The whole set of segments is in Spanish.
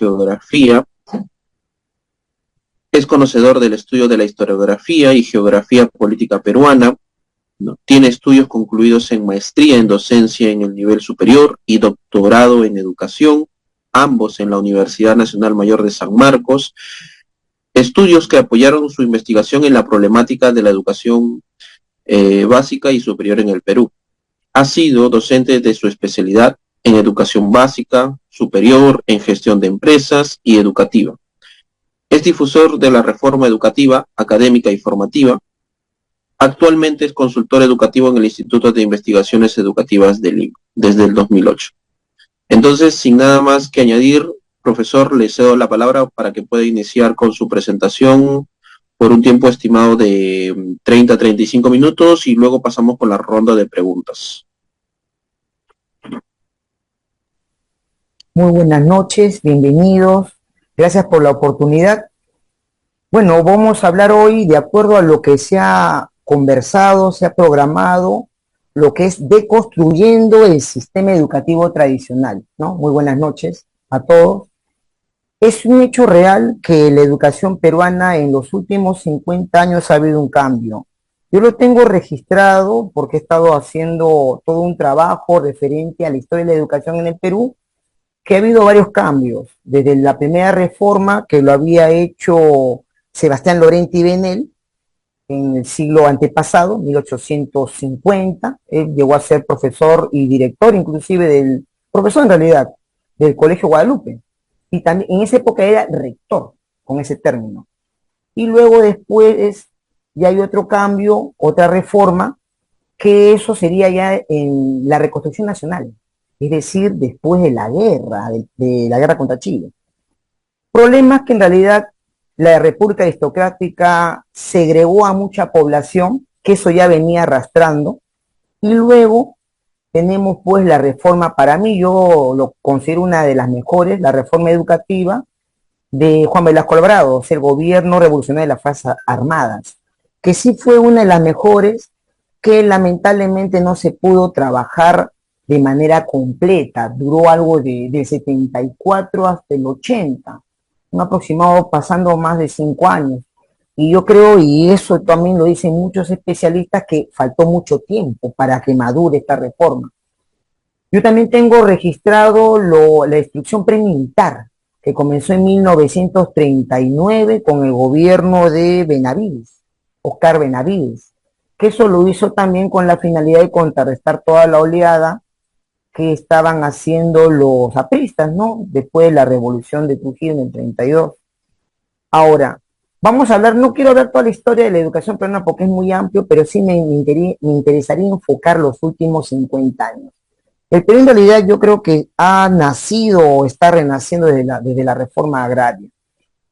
geografía, es conocedor del estudio de la historiografía y geografía política peruana, ¿no? Tiene estudios concluidos en maestría en docencia en el nivel superior y doctorado en educación, ambos en la Universidad Nacional Mayor de San Marcos, estudios que apoyaron su investigación en la problemática de la educación básica y superior en el Perú. Ha sido docente de su especialidad en educación básica, superior, en gestión de empresas y educativa. Es difusor de la reforma educativa, académica y formativa. Actualmente es consultor educativo en el Instituto de Investigaciones Educativas de Lima, desde el 2008. Entonces, sin nada más que añadir, profesor, le cedo la palabra para que pueda iniciar con su presentación por un tiempo estimado de 30 a 35 minutos y luego pasamos con la ronda de preguntas. Muy buenas noches, bienvenidos. Gracias por la oportunidad. Bueno, vamos a hablar hoy de acuerdo a lo que se ha conversado, se ha programado, lo que es deconstruyendo el sistema educativo tradicional, ¿no? Muy buenas noches a todos. Es un hecho real que la educación peruana en los últimos 50 años ha habido un cambio. Yo lo tengo registrado porque he estado haciendo todo un trabajo referente a la historia de la educación en el Perú, que ha habido varios cambios, desde la primera reforma que lo había hecho Sebastián Lorente y Benel en el siglo antepasado, 1850, él llegó a ser profesor y director inclusive profesor en realidad, del Colegio Guadalupe, y también en esa época era rector con ese término. Y luego después ya hay otro cambio, otra reforma, que eso sería ya en la reconstrucción nacional, es decir, después de la guerra, de la guerra contra Chile. Problemas que en realidad la República Aristocrática segregó a mucha población, que eso ya venía arrastrando, y luego tenemos pues la reforma, para mí yo lo considero una de las mejores, la reforma educativa de Juan Velasco Alvarado, el gobierno revolucionario de las Fuerzas Armadas, que sí fue una de las mejores, que lamentablemente no se pudo trabajar de manera completa, duró algo del 74 hasta el 80, un aproximado pasando más de 5 años. Y yo creo, y eso también lo dicen muchos especialistas, que faltó mucho tiempo para que madure esta reforma. Yo también tengo registrado la instrucción premilitar, que comenzó en 1939 con el gobierno de Benavides, Oscar Benavides, que eso lo hizo también con la finalidad de contrarrestar toda la oleada que estaban haciendo los apristas, ¿no? Después de la revolución de Trujillo en el 32. Ahora, vamos a hablar, no quiero hablar toda la historia de la educación peruana porque es muy amplio, pero sí me interesaría enfocar los últimos 50 años. El Perú en realidad yo creo que ha nacido o está renaciendo desde la reforma agraria.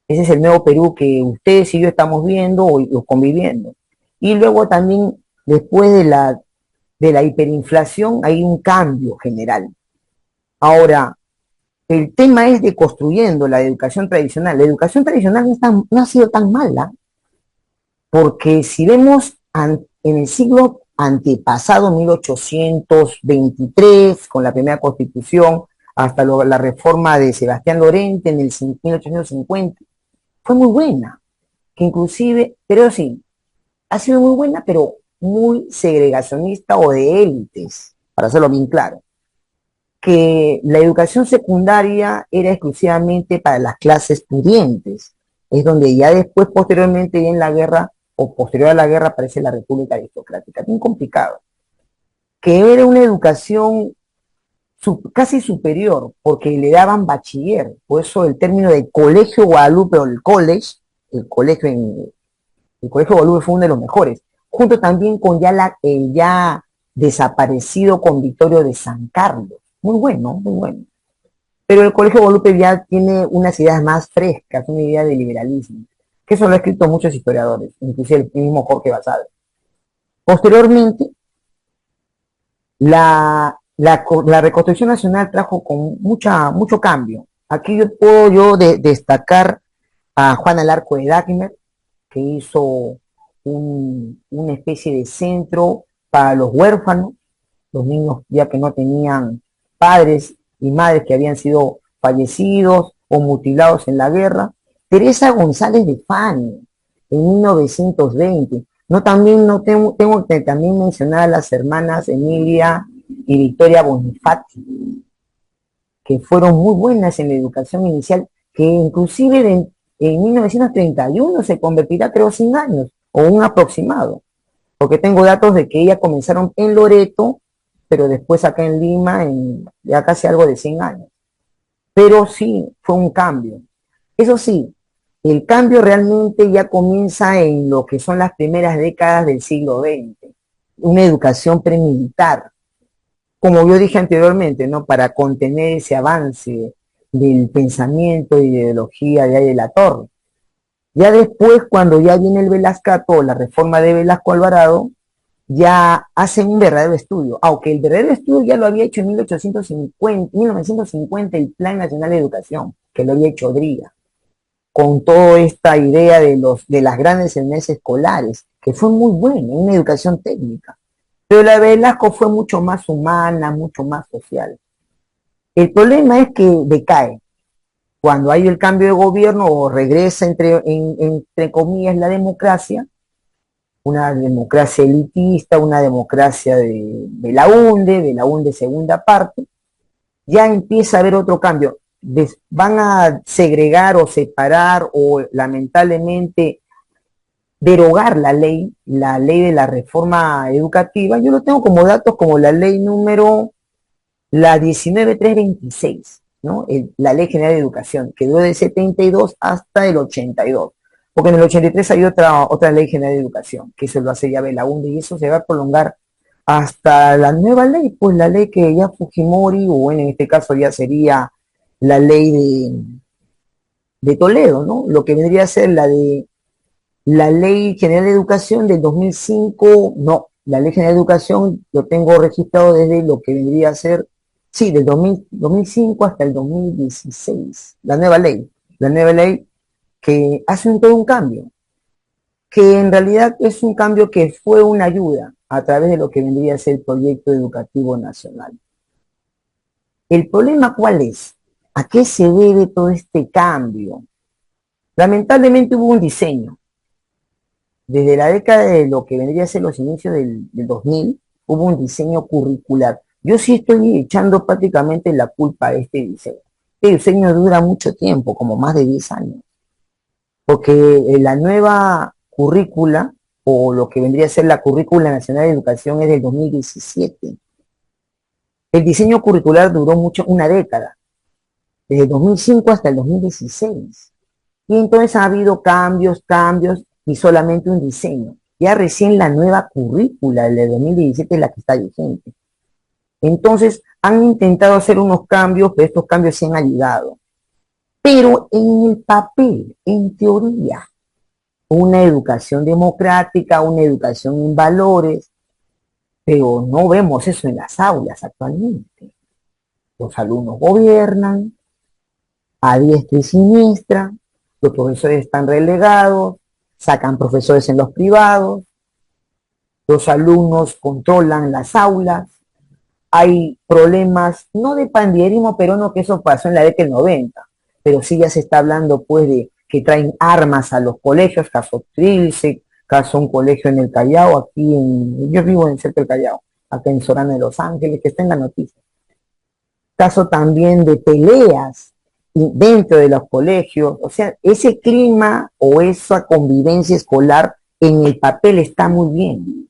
Ese es el nuevo Perú que ustedes y yo estamos viendo o conviviendo. Y luego también, después de la hiperinflación, hay un cambio general. Ahora, el tema es de construyendo la educación tradicional. La educación tradicional no ha sido tan mala, porque si vemos en el siglo antepasado, 1823, con la primera constitución, hasta la reforma de Sebastián Lorente en el 1850, fue muy buena, que inclusive, pero sí, ha sido muy buena, pero muy segregacionista o de élites, para hacerlo bien claro, que la educación secundaria era exclusivamente para las clases pudientes, es donde ya después, posteriormente, en la guerra, o posterior a la guerra, aparece la República Aristocrática, bien complicado, que era una educación casi superior, porque le daban bachiller, por eso el término de colegio Guadalupe o el college, el colegio Guadalupe fue uno de los mejores, junto también con el ya desaparecido convictorio de San Carlos, muy bueno, muy bueno. Pero el colegio Guadalupe ya tiene unas ideas más frescas, una idea de liberalismo, que eso lo han escrito muchos historiadores, inclusive el mismo Jorge Basadre. Posteriormente, la reconstrucción nacional trajo con mucho cambio. Aquí puedo destacar a Juan Alarco de Dagmer, que hizo una especie de centro para los huérfanos, los niños ya que no tenían padres y madres que habían sido fallecidos, o mutilados en la guerra. Teresa González de Fani, en 1920. Tengo que también mencionar a las hermanas Emilia y Victoria Bonifati, que fueron muy buenas en la educación inicial, que inclusive en 1931 se convertirá, creo, 100 años, o un aproximado, porque tengo datos de que ellas comenzaron en Loreto, pero después acá en Lima, ya casi algo de 100 años. Pero sí, fue un cambio. Eso sí, el cambio realmente ya comienza en lo que son las primeras décadas del siglo XX, una educación premilitar, como yo dije anteriormente, ¿no? Para contener ese avance del pensamiento y de ideología de la Torre. Ya después, cuando ya viene el Velascato, la reforma de Velasco Alvarado, ya hacen un verdadero estudio, aunque el verdadero estudio ya lo había hecho en 1950 el Plan Nacional de Educación, que lo había hecho Dría, con toda esta idea de las grandes enseñanzas escolares, que fue muy buena, una educación técnica. Pero la de Velasco fue mucho más humana, mucho más social. El problema es que decae. Cuando hay el cambio de gobierno o regresa entre comillas la democracia, una democracia elitista, una democracia de la UNDE segunda parte, ya empieza a haber otro cambio. Van a segregar o separar o lamentablemente derogar la ley de la reforma educativa. Yo lo tengo como datos como la ley número, la 19326, ¿no? La Ley General de Educación, que duró del 72 hasta el 82. Porque en el 83 hay otra Ley General de Educación, que se lo hace ya Belaúnde, y eso se va a prolongar hasta la nueva ley, pues la ley que ya Fujimori, o bueno, en este caso ya sería la ley de Toledo, ¿no? Lo que vendría a ser la Ley General de Educación del 2005, no, la Ley General de Educación lo tengo registrado desde lo que vendría a ser, sí, del 2005 hasta el 2016, la nueva ley que hace todo un cambio, que en realidad es un cambio que fue una ayuda a través de lo que vendría a ser el proyecto educativo nacional. ¿El problema cuál es? ¿A qué se debe todo este cambio? Lamentablemente hubo un diseño. Desde la década de lo que vendría a ser los inicios del 2000, hubo un diseño curricular. Yo sí estoy echando prácticamente la culpa a este diseño. Este diseño dura mucho tiempo, como más de 10 años. Porque la nueva currícula, o lo que vendría a ser la Currícula Nacional de Educación, es del 2017. El diseño curricular duró una década, desde el 2005 hasta el 2016. Y entonces ha habido cambios, y solamente un diseño. Ya recién la nueva currícula, el de 2017, es la que está vigente. Entonces, han intentado hacer unos cambios, pero estos cambios se han ayudado. Pero en el papel, en teoría, una educación democrática, una educación en valores, pero no vemos eso en las aulas actualmente. Los alumnos gobiernan a diestra y siniestra, los profesores están relegados, sacan profesores en los privados, los alumnos controlan las aulas, hay problemas, no de pandillerismo peruano, que eso pasó en la década del 90, pero sí ya se está hablando pues de que traen armas a los colegios, caso Trilce, caso un colegio en el Callao, yo vivo en cerca del Callao, acá en Sorana de Los Ángeles, que está en la noticia. Caso también de peleas dentro de los colegios, o sea, ese clima o esa convivencia escolar en el papel está muy bien,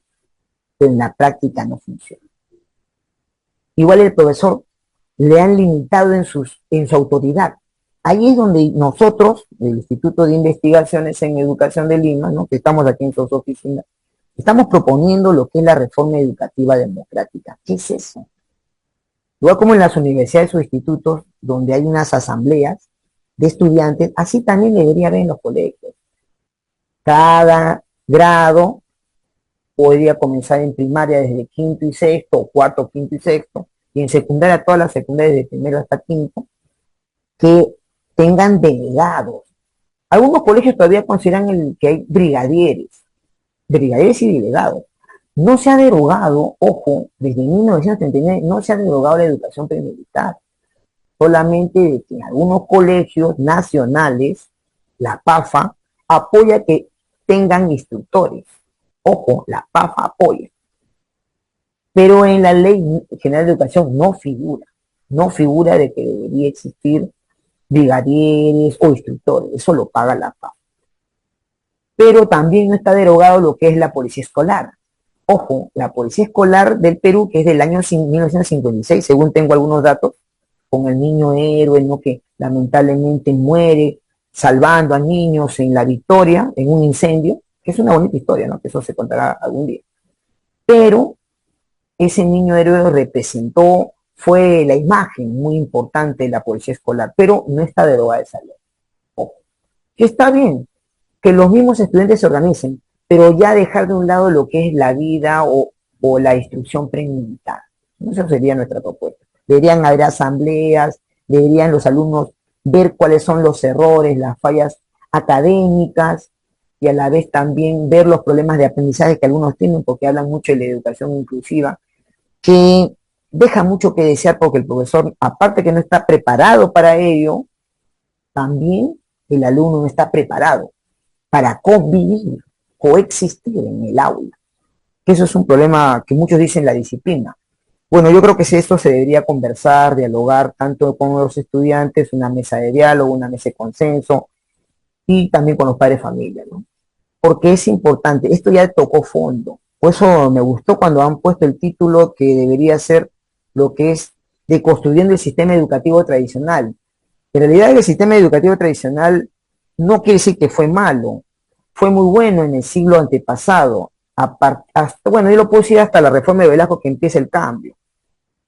pero en la práctica no funciona. Igual el profesor le han limitado en su autoridad. Ahí es donde nosotros, el Instituto de Investigaciones en Educación de Lima, ¿no?, que estamos aquí en sus oficinas, estamos proponiendo lo que es la reforma educativa democrática. ¿Qué es eso? Igual como en las universidades o institutos donde hay unas asambleas de estudiantes, así también debería haber en los colegios. Cada grado podría comenzar en primaria desde quinto y sexto, o cuarto, quinto y sexto, y en secundaria todas las secundarias de primero hasta quinto, que tengan delegados. Algunos colegios todavía consideran que hay brigadieres y delegados. No se ha derogado, ojo, desde 1939 no se ha derogado la educación premilitar. solamente de que en algunos colegios nacionales, la PAFA apoya que tengan instructores. Ojo, la PAFA apoya. Pero en la Ley General de Educación no figura de que debería existir brigadieres o instructores, eso lo paga la PAFA. Pero también no está derogado lo que es la policía escolar. Ojo, la policía escolar del Perú, que es del año 1956, según tengo algunos datos, con el niño héroe, ¿no?, que lamentablemente muere salvando a niños en La Victoria, en un incendio, que es una bonita historia, ¿no?, que eso se contará algún día. Pero ese niño héroe representó, fue la imagen muy importante de la policía escolar, pero no está derogada esa ley. Ojo, que está bien que los mismos estudiantes se organicen, pero ya dejar de un lado lo que es la vida o la instrucción premilitar. Esa sería nuestra propuesta. Deberían haber asambleas, deberían los alumnos ver cuáles son los errores, las fallas académicas y a la vez también ver los problemas de aprendizaje que algunos tienen, porque hablan mucho de la educación inclusiva, que deja mucho que desear porque el profesor, aparte que no está preparado para ello, también el alumno no está preparado para convivir, coexistir en el aula. Que eso es un problema que muchos dicen la disciplina. Bueno, yo creo que si esto se debería conversar, dialogar tanto con los estudiantes, una mesa de diálogo, una mesa de consenso, y también con los padres de familia, ¿no? Porque es importante, esto ya tocó fondo. Por eso me gustó cuando han puesto el título que debería ser lo que es deconstruyendo el sistema educativo tradicional. En realidad el sistema educativo tradicional no quiere decir que fue malo, fue muy bueno en el siglo antepasado, bueno, yo lo puedo decir hasta la reforma de Velasco que empieza el cambio,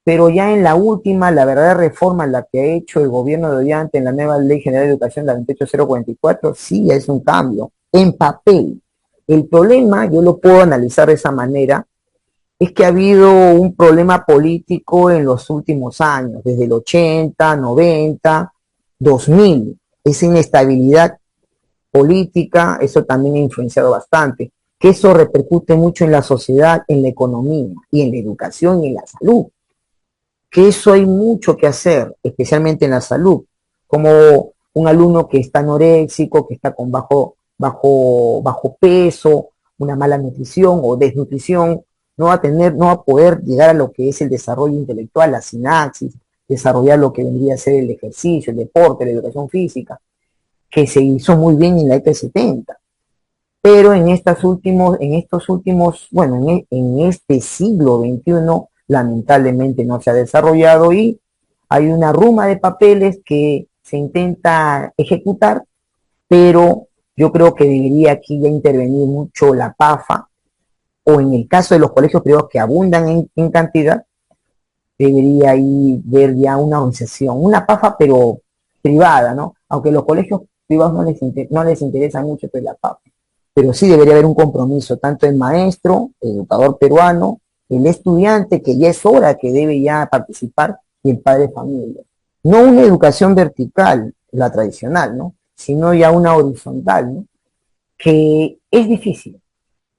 pero ya en la última, la verdadera reforma, la que ha hecho el gobierno de Ollanta en la nueva Ley General de Educación, la 28044, sí es un cambio, en papel. El problema, yo lo puedo analizar de esa manera, es que ha habido un problema político en los últimos años, desde el 80, 90, 2000, esa inestabilidad política, eso también ha influenciado bastante, que eso repercute mucho en la sociedad, en la economía y en la educación y en la salud, que eso hay mucho que hacer, especialmente en la salud, como un alumno que está anoréxico, que está con bajo peso, una mala nutrición o desnutrición, no va a poder llegar a lo que es el desarrollo intelectual, la sinapsis, desarrollar lo que vendría a ser el ejercicio, el deporte, la educación física, que se hizo muy bien en la década de 70. Pero en estos últimos, bueno, en este siglo XXI, lamentablemente no se ha desarrollado y hay una ruma de papeles que se intenta ejecutar, pero yo creo que debería aquí ya intervenir mucho la PAFA, o en el caso de los colegios privados que abundan en cantidad, debería ahí ver ya una organización, una PAFA pero privada, ¿no? Aunque los colegios privados no les interesa mucho pues, la PAFA, pero sí debería haber un compromiso, tanto el maestro, el educador peruano, el estudiante, que ya es hora que debe ya participar, y el padre de familia. No una educación vertical, la tradicional, ¿no?, sino ya una horizontal, ¿no?, que es difícil,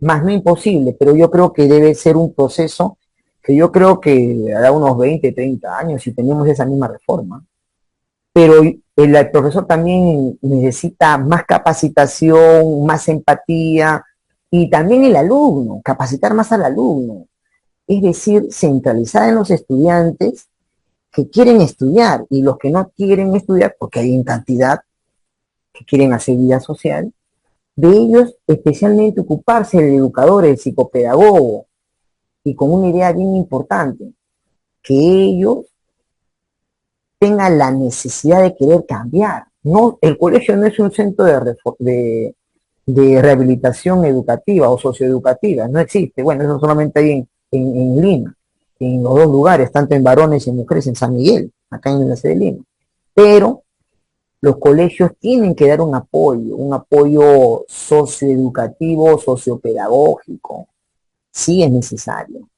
más no imposible, pero yo creo que debe ser un proceso que yo creo que hará unos 20, 30 años si tenemos esa misma reforma. Pero el profesor también necesita más capacitación, más empatía, y también el alumno, capacitar más al alumno. Es decir, centralizar en los estudiantes que quieren estudiar y los que no quieren estudiar, porque hay en cantidad que quieren hacer vida social, de ellos especialmente ocuparse el educador, el psicopedagogo, y con una idea bien importante, que ellos tengan la necesidad de querer cambiar. No, el colegio no es un centro de rehabilitación educativa o socioeducativa, no existe. Bueno, eso solamente hay en Lima, en los dos lugares, tanto en varones y en mujeres, en San Miguel, acá en la sede de Lima. Pero los colegios tienen que dar un apoyo socioeducativo, sociopedagógico, sí es necesario.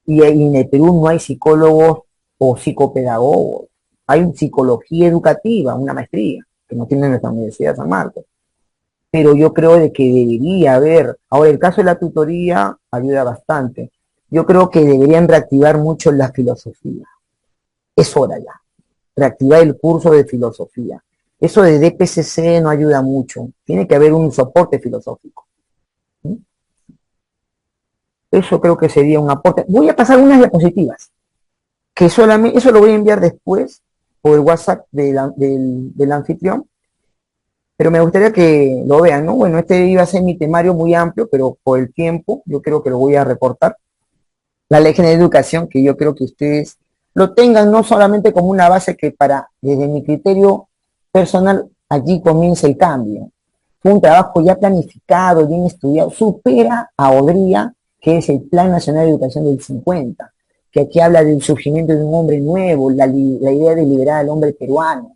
Y en el Perú no hay psicólogos o psicopedagogos, hay psicología educativa, una maestría, que no tiene nuestra Universidad de San Marcos. Pero yo creo de que debería haber, ahora el caso de la tutoría ayuda bastante. Yo creo que deberían reactivar mucho la filosofía. Es hora ya. reactivar el curso de filosofía. Eso de DPCC no ayuda mucho, tiene que haber un soporte filosófico. ¿Sí? Eso creo que sería un aporte. Voy a pasar unas diapositivas, que solamente, eso lo voy a enviar después por el WhatsApp del anfitrión, pero me gustaría que lo vean, ¿no? Bueno, este iba a ser mi temario muy amplio, pero por el tiempo yo creo que lo voy a recortar. La Ley General de Educación, que yo creo que ustedes lo tengan no solamente como una base que desde mi criterio personal, allí comienza el cambio. Fue un trabajo ya planificado, bien estudiado, supera a ODRIA, que es el Plan Nacional de Educación del 50, que aquí habla del surgimiento de un hombre nuevo, la idea de liberar al hombre peruano.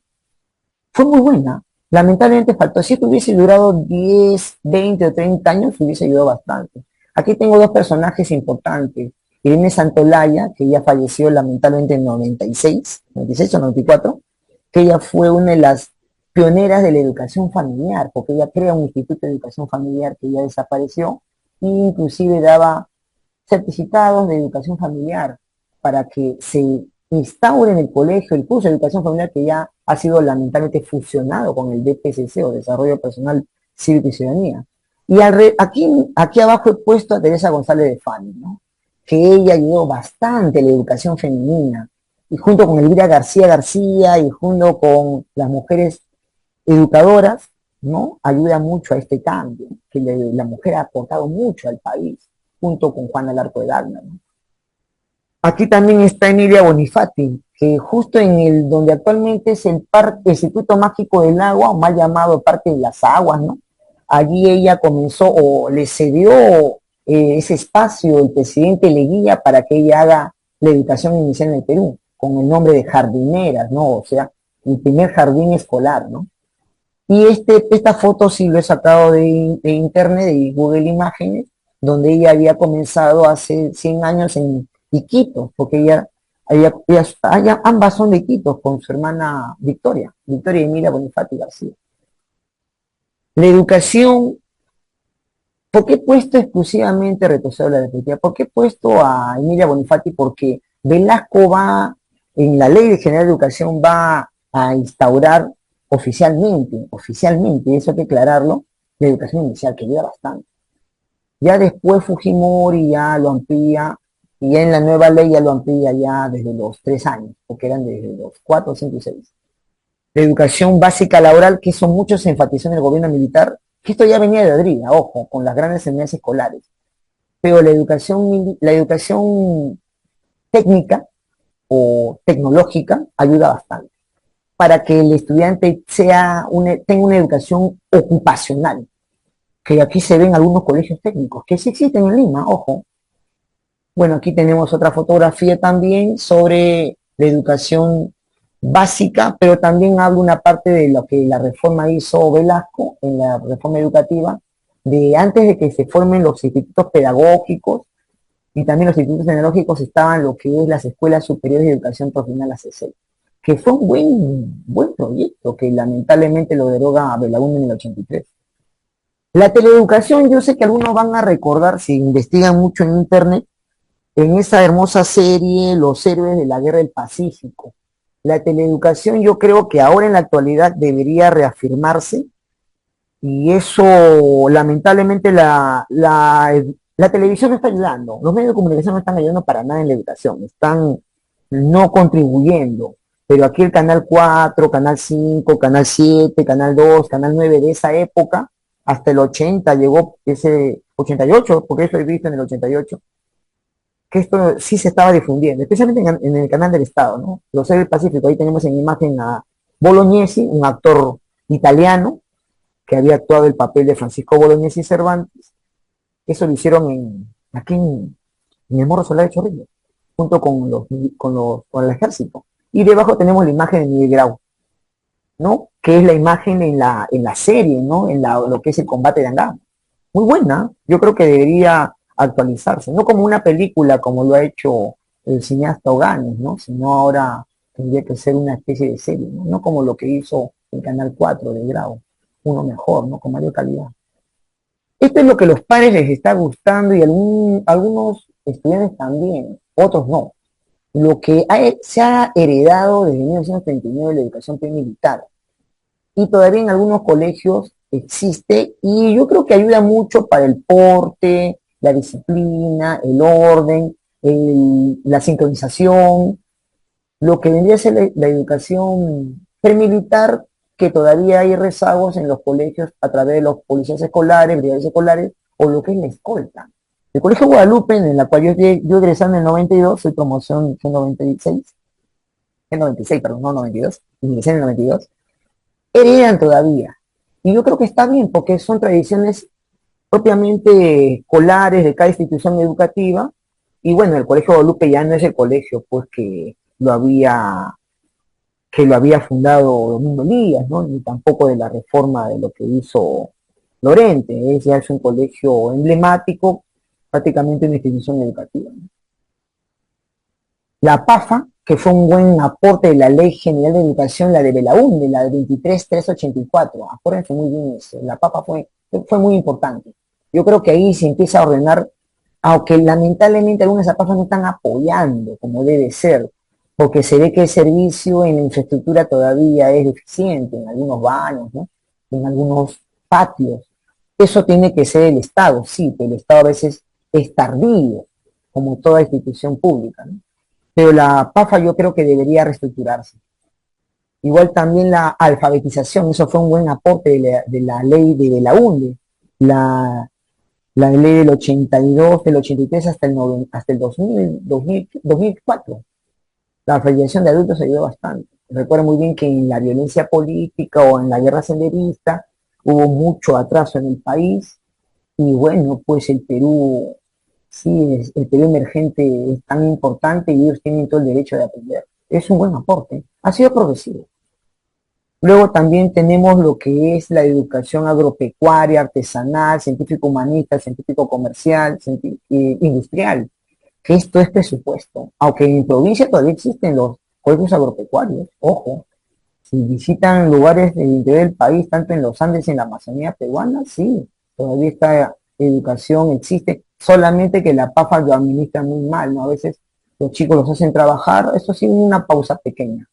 Fue muy buena. Lamentablemente faltó. Si esto hubiese durado 10, 20 o 30 años, hubiese ayudado bastante. Aquí tengo dos personajes importantes. Irene Santolaya, que ya falleció lamentablemente en 96 o 94, que ella fue una de las pioneras de la educación familiar, porque ella crea un instituto de educación familiar que ya desapareció, e inclusive daba certificados de educación familiar para que se instaure en el colegio el curso de educación familiar que ya ha sido lamentablemente fusionado con el DPCC o Desarrollo Personal Cívico y Ciudadanía. Y aquí abajo he puesto a Teresa González de Fani, ¿no? Que ella ayudó bastante a la educación femenina, y junto con Elvira García García y junto con las mujeres educadoras, ¿no? Ayuda mucho a este cambio, que la mujer ha aportado mucho al país, junto con Juana Larco de Dagna, ¿no? Aquí también está Emilia Bonifati, que justo en donde actualmente es el Instituto Mágico del Agua, o mal llamado Parque de las Aguas, ¿no? Allí ella comenzó o le cedió ese espacio el presidente Leguía para que ella haga la educación inicial en el Perú, con el nombre de jardineras, ¿no? O sea, el primer jardín escolar, ¿no? Y esta foto sí lo he sacado de internet, de Google Imágenes, donde ella había comenzado hace 100 años en Iquitos, porque ambas son de Iquitos, con su hermana Victoria Emilia Bonifati García. La educación, ¿por qué he puesto exclusivamente retroceder la definitiva? ¿Por qué he puesto a Emilia Bonifati? Porque Velasco en la Ley General de Educación va a instaurar oficialmente, eso hay que aclararlo, la educación inicial, que ayuda bastante. Ya después Fujimori ya lo amplía, y ya en la nueva ley ya lo amplía ya desde los 3 años, porque eran desde los 4, 5 y 6. La educación básica laboral, que eso mucho se enfatizó en el gobierno militar, que esto ya venía de Adriana, ojo, con las grandes enseñanzas escolares. Pero la educación técnica o tecnológica ayuda bastante para que el estudiante tenga una educación ocupacional, que aquí se ven algunos colegios técnicos, que sí existen en Lima, ojo. Bueno, aquí tenemos otra fotografía también sobre la educación básica, pero también habla una parte de lo que la reforma hizo Velasco en la reforma educativa, de antes de que se formen los institutos pedagógicos y también los institutos tecnológicos, estaban lo que es las escuelas superiores de educación profesional, ACC, que fue un buen proyecto que lamentablemente lo deroga Belaúnde en el 83. La teleeducación, yo sé que algunos van a recordar, si investigan mucho en internet, en esa hermosa serie Los Héroes de la Guerra del Pacífico. La teleeducación yo creo que ahora en la actualidad debería reafirmarse, y eso lamentablemente la televisión no está ayudando, los medios de comunicación no están ayudando para nada en la educación, están no contribuyendo, pero aquí el Canal 4, Canal 5, Canal 7, Canal 2, Canal 9 de esa época, hasta el 80 llegó ese 88, porque eso he visto en el 88, que esto sí se estaba difundiendo, especialmente en el canal del Estado, ¿no? Los Héroes del Pacífico, ahí tenemos en imagen a Bolognesi, un actor italiano, que había actuado el papel de Francisco Bolognesi Cervantes. Eso lo hicieron aquí en el Morro Solar de Chorrillos, junto con el ejército. Y debajo tenemos la imagen de Miguel Grau, ¿no? Que es la imagen en la serie, ¿no? Lo que es el combate de Angama. Muy buena, yo creo que debería actualizarse, no como una película como lo ha hecho el cineasta Oganes, ¿no? Sino ahora tendría que ser una especie de serie, ¿no? No como lo que hizo el Canal 4 de Grau, uno mejor, ¿no? Con mayor calidad. Esto es lo que a los padres les está gustando, y algunos estudiantes también, otros no. lo que se ha heredado desde 1939 de la educación premilitar. Y todavía en algunos colegios existe y yo creo que ayuda mucho para el porte, la disciplina, el orden, la sincronización, lo que vendría a ser la educación premilitar, que todavía hay rezagos en los colegios a través de los policías escolares, brigadistas escolares, o lo que es la escolta. El Colegio Guadalupe, en la cual yo egresé en el 92, soy promoción G96, G96, perdón, no 92, ingresé en el 92, heredan todavía. Y yo creo que está bien, porque son tradiciones propiamente escolares de cada institución educativa. Y bueno, el Colegio Guadalupe ya no es el colegio pues que lo había fundado Domingo Elías, ¿no? Ni tampoco de la reforma de lo que hizo Lorente. Ya es un colegio emblemático, prácticamente una institución educativa, ¿no? La PAFA, que fue un buen aporte de la Ley General de Educación, la de Belaúnde, la de 23.384. Acuérdense muy bien eso. La PAFA fue muy importante. Yo creo que ahí se empieza a ordenar, aunque lamentablemente algunas APAFas no están apoyando como debe ser, porque se ve que el servicio en la infraestructura todavía es deficiente, en algunos baños, ¿no? En algunos patios. Eso tiene que ser el Estado, sí, pero el Estado a veces es tardío, como toda institución pública, ¿no? Pero la PAFA yo creo que debería reestructurarse. Igual también la alfabetización, eso fue un buen aporte de la ley de Belaúnde, la ley del 82, del 83 hasta el 2004. La alfabetización de adultos ayudó bastante. Recuerdo muy bien que en la violencia política o en la guerra senderista hubo mucho atraso en el país y bueno, pues el Perú, sí, el Perú emergente es tan importante y ellos tienen todo el derecho de aprender. Es un buen aporte. Ha sido progresivo. Luego también tenemos lo que es la educación agropecuaria, artesanal, científico-humanista, científico-comercial, industrial, que esto es presupuesto. Aunque en provincia todavía existen los colegios agropecuarios, ojo, si visitan lugares del interior del país, tanto en los Andes y en la Amazonía peruana, sí, todavía esta educación existe, solamente que la PAFA lo administra muy mal, ¿no? A veces los chicos los hacen trabajar, eso sí, una pausa pequeña.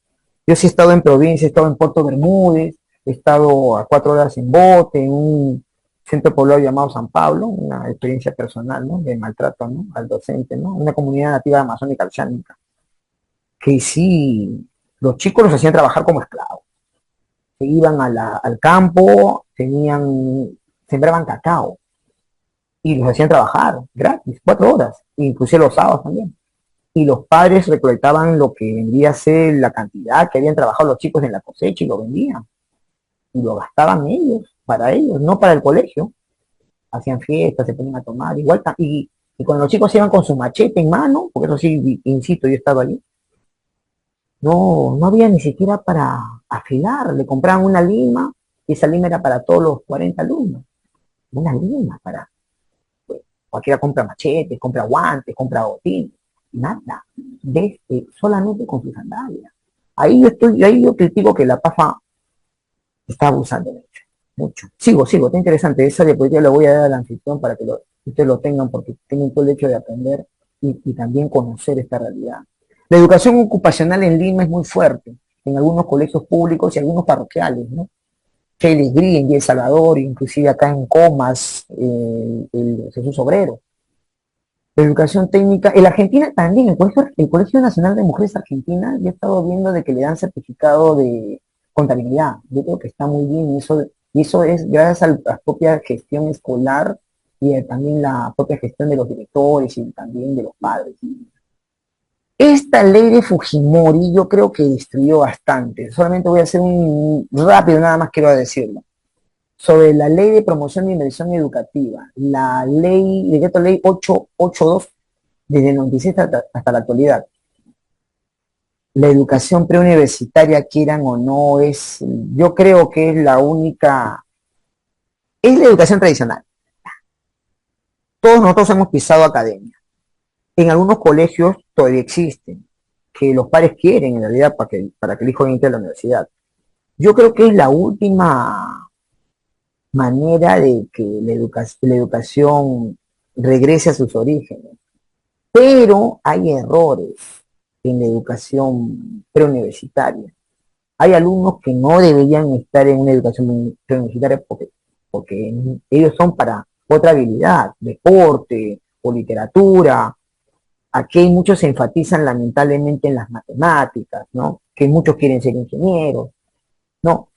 Yo sí he estado en provincia, he estado en Puerto Bermúdez, he estado a 4 horas en bote, en un centro poblado llamado San Pablo, una experiencia personal, ¿no? De maltrato, ¿no? Al docente, ¿no? Una comunidad nativa amazónica oceánica, que sí, los chicos los hacían trabajar como esclavos. Se iban al campo, sembraban cacao y los hacían trabajar gratis, 4 horas, inclusive los sábados también. Y los padres recolectaban lo que vendría a ser la cantidad que habían trabajado los chicos en la cosecha y lo vendían. Y lo gastaban ellos, para ellos, no para el colegio. Hacían fiestas, se ponían a tomar, igual. Y cuando los chicos iban con su machete en mano, porque eso sí, insisto, yo estaba allí, no había ni siquiera para afilar. Le compraban una lima y esa lima era para todos los 40 alumnos. Una lima para, pues, cualquiera compra machetes, compra guantes, compra botines. Nada, solamente con sus sandalias. Ahí yo critico que la PAFA está abusando mucho, mucho. Sigo, está interesante. Esa diapositiva la voy a dar a la anfitrión para que ustedes lo tengan, porque tienen todo el hecho de aprender y también conocer esta realidad. La educación ocupacional en Lima es muy fuerte, en algunos colegios públicos y algunos parroquiales, ¿no? Félix Green y El Salvador, inclusive acá en Comas, el Jesús Obrero. La educación técnica, en la Argentina también, el Colegio Nacional de Mujeres Argentina, yo he estado viendo de que le dan certificado de contabilidad. Yo creo que está muy bien y eso es gracias a la propia gestión escolar y también la propia gestión de los directores y también de los padres. Esta ley de Fujimori yo creo que destruyó bastante. Solamente voy a hacer un rápido, nada más quiero decirlo. Sobre la ley de promoción de inversión educativa, decreto ley 882 desde el 96 hasta la actualidad. La educación preuniversitaria, quieran o no, yo creo que es la única, es la educación tradicional. Todos nosotros hemos pisado academia. En algunos colegios todavía existen, que los padres quieren en realidad para que el hijo entre a la universidad. Yo creo que es la última manera de que la educación regrese a sus orígenes. Pero hay errores. en la educación preuniversitaria. Hay alumnos que no deberían estar en una educación preuniversitaria porque ellos son para otra habilidad, deporte o literatura. Aquí muchos se enfatizan lamentablemente en las matemáticas, ¿no? Que muchos quieren ser ingenieros, ¿no?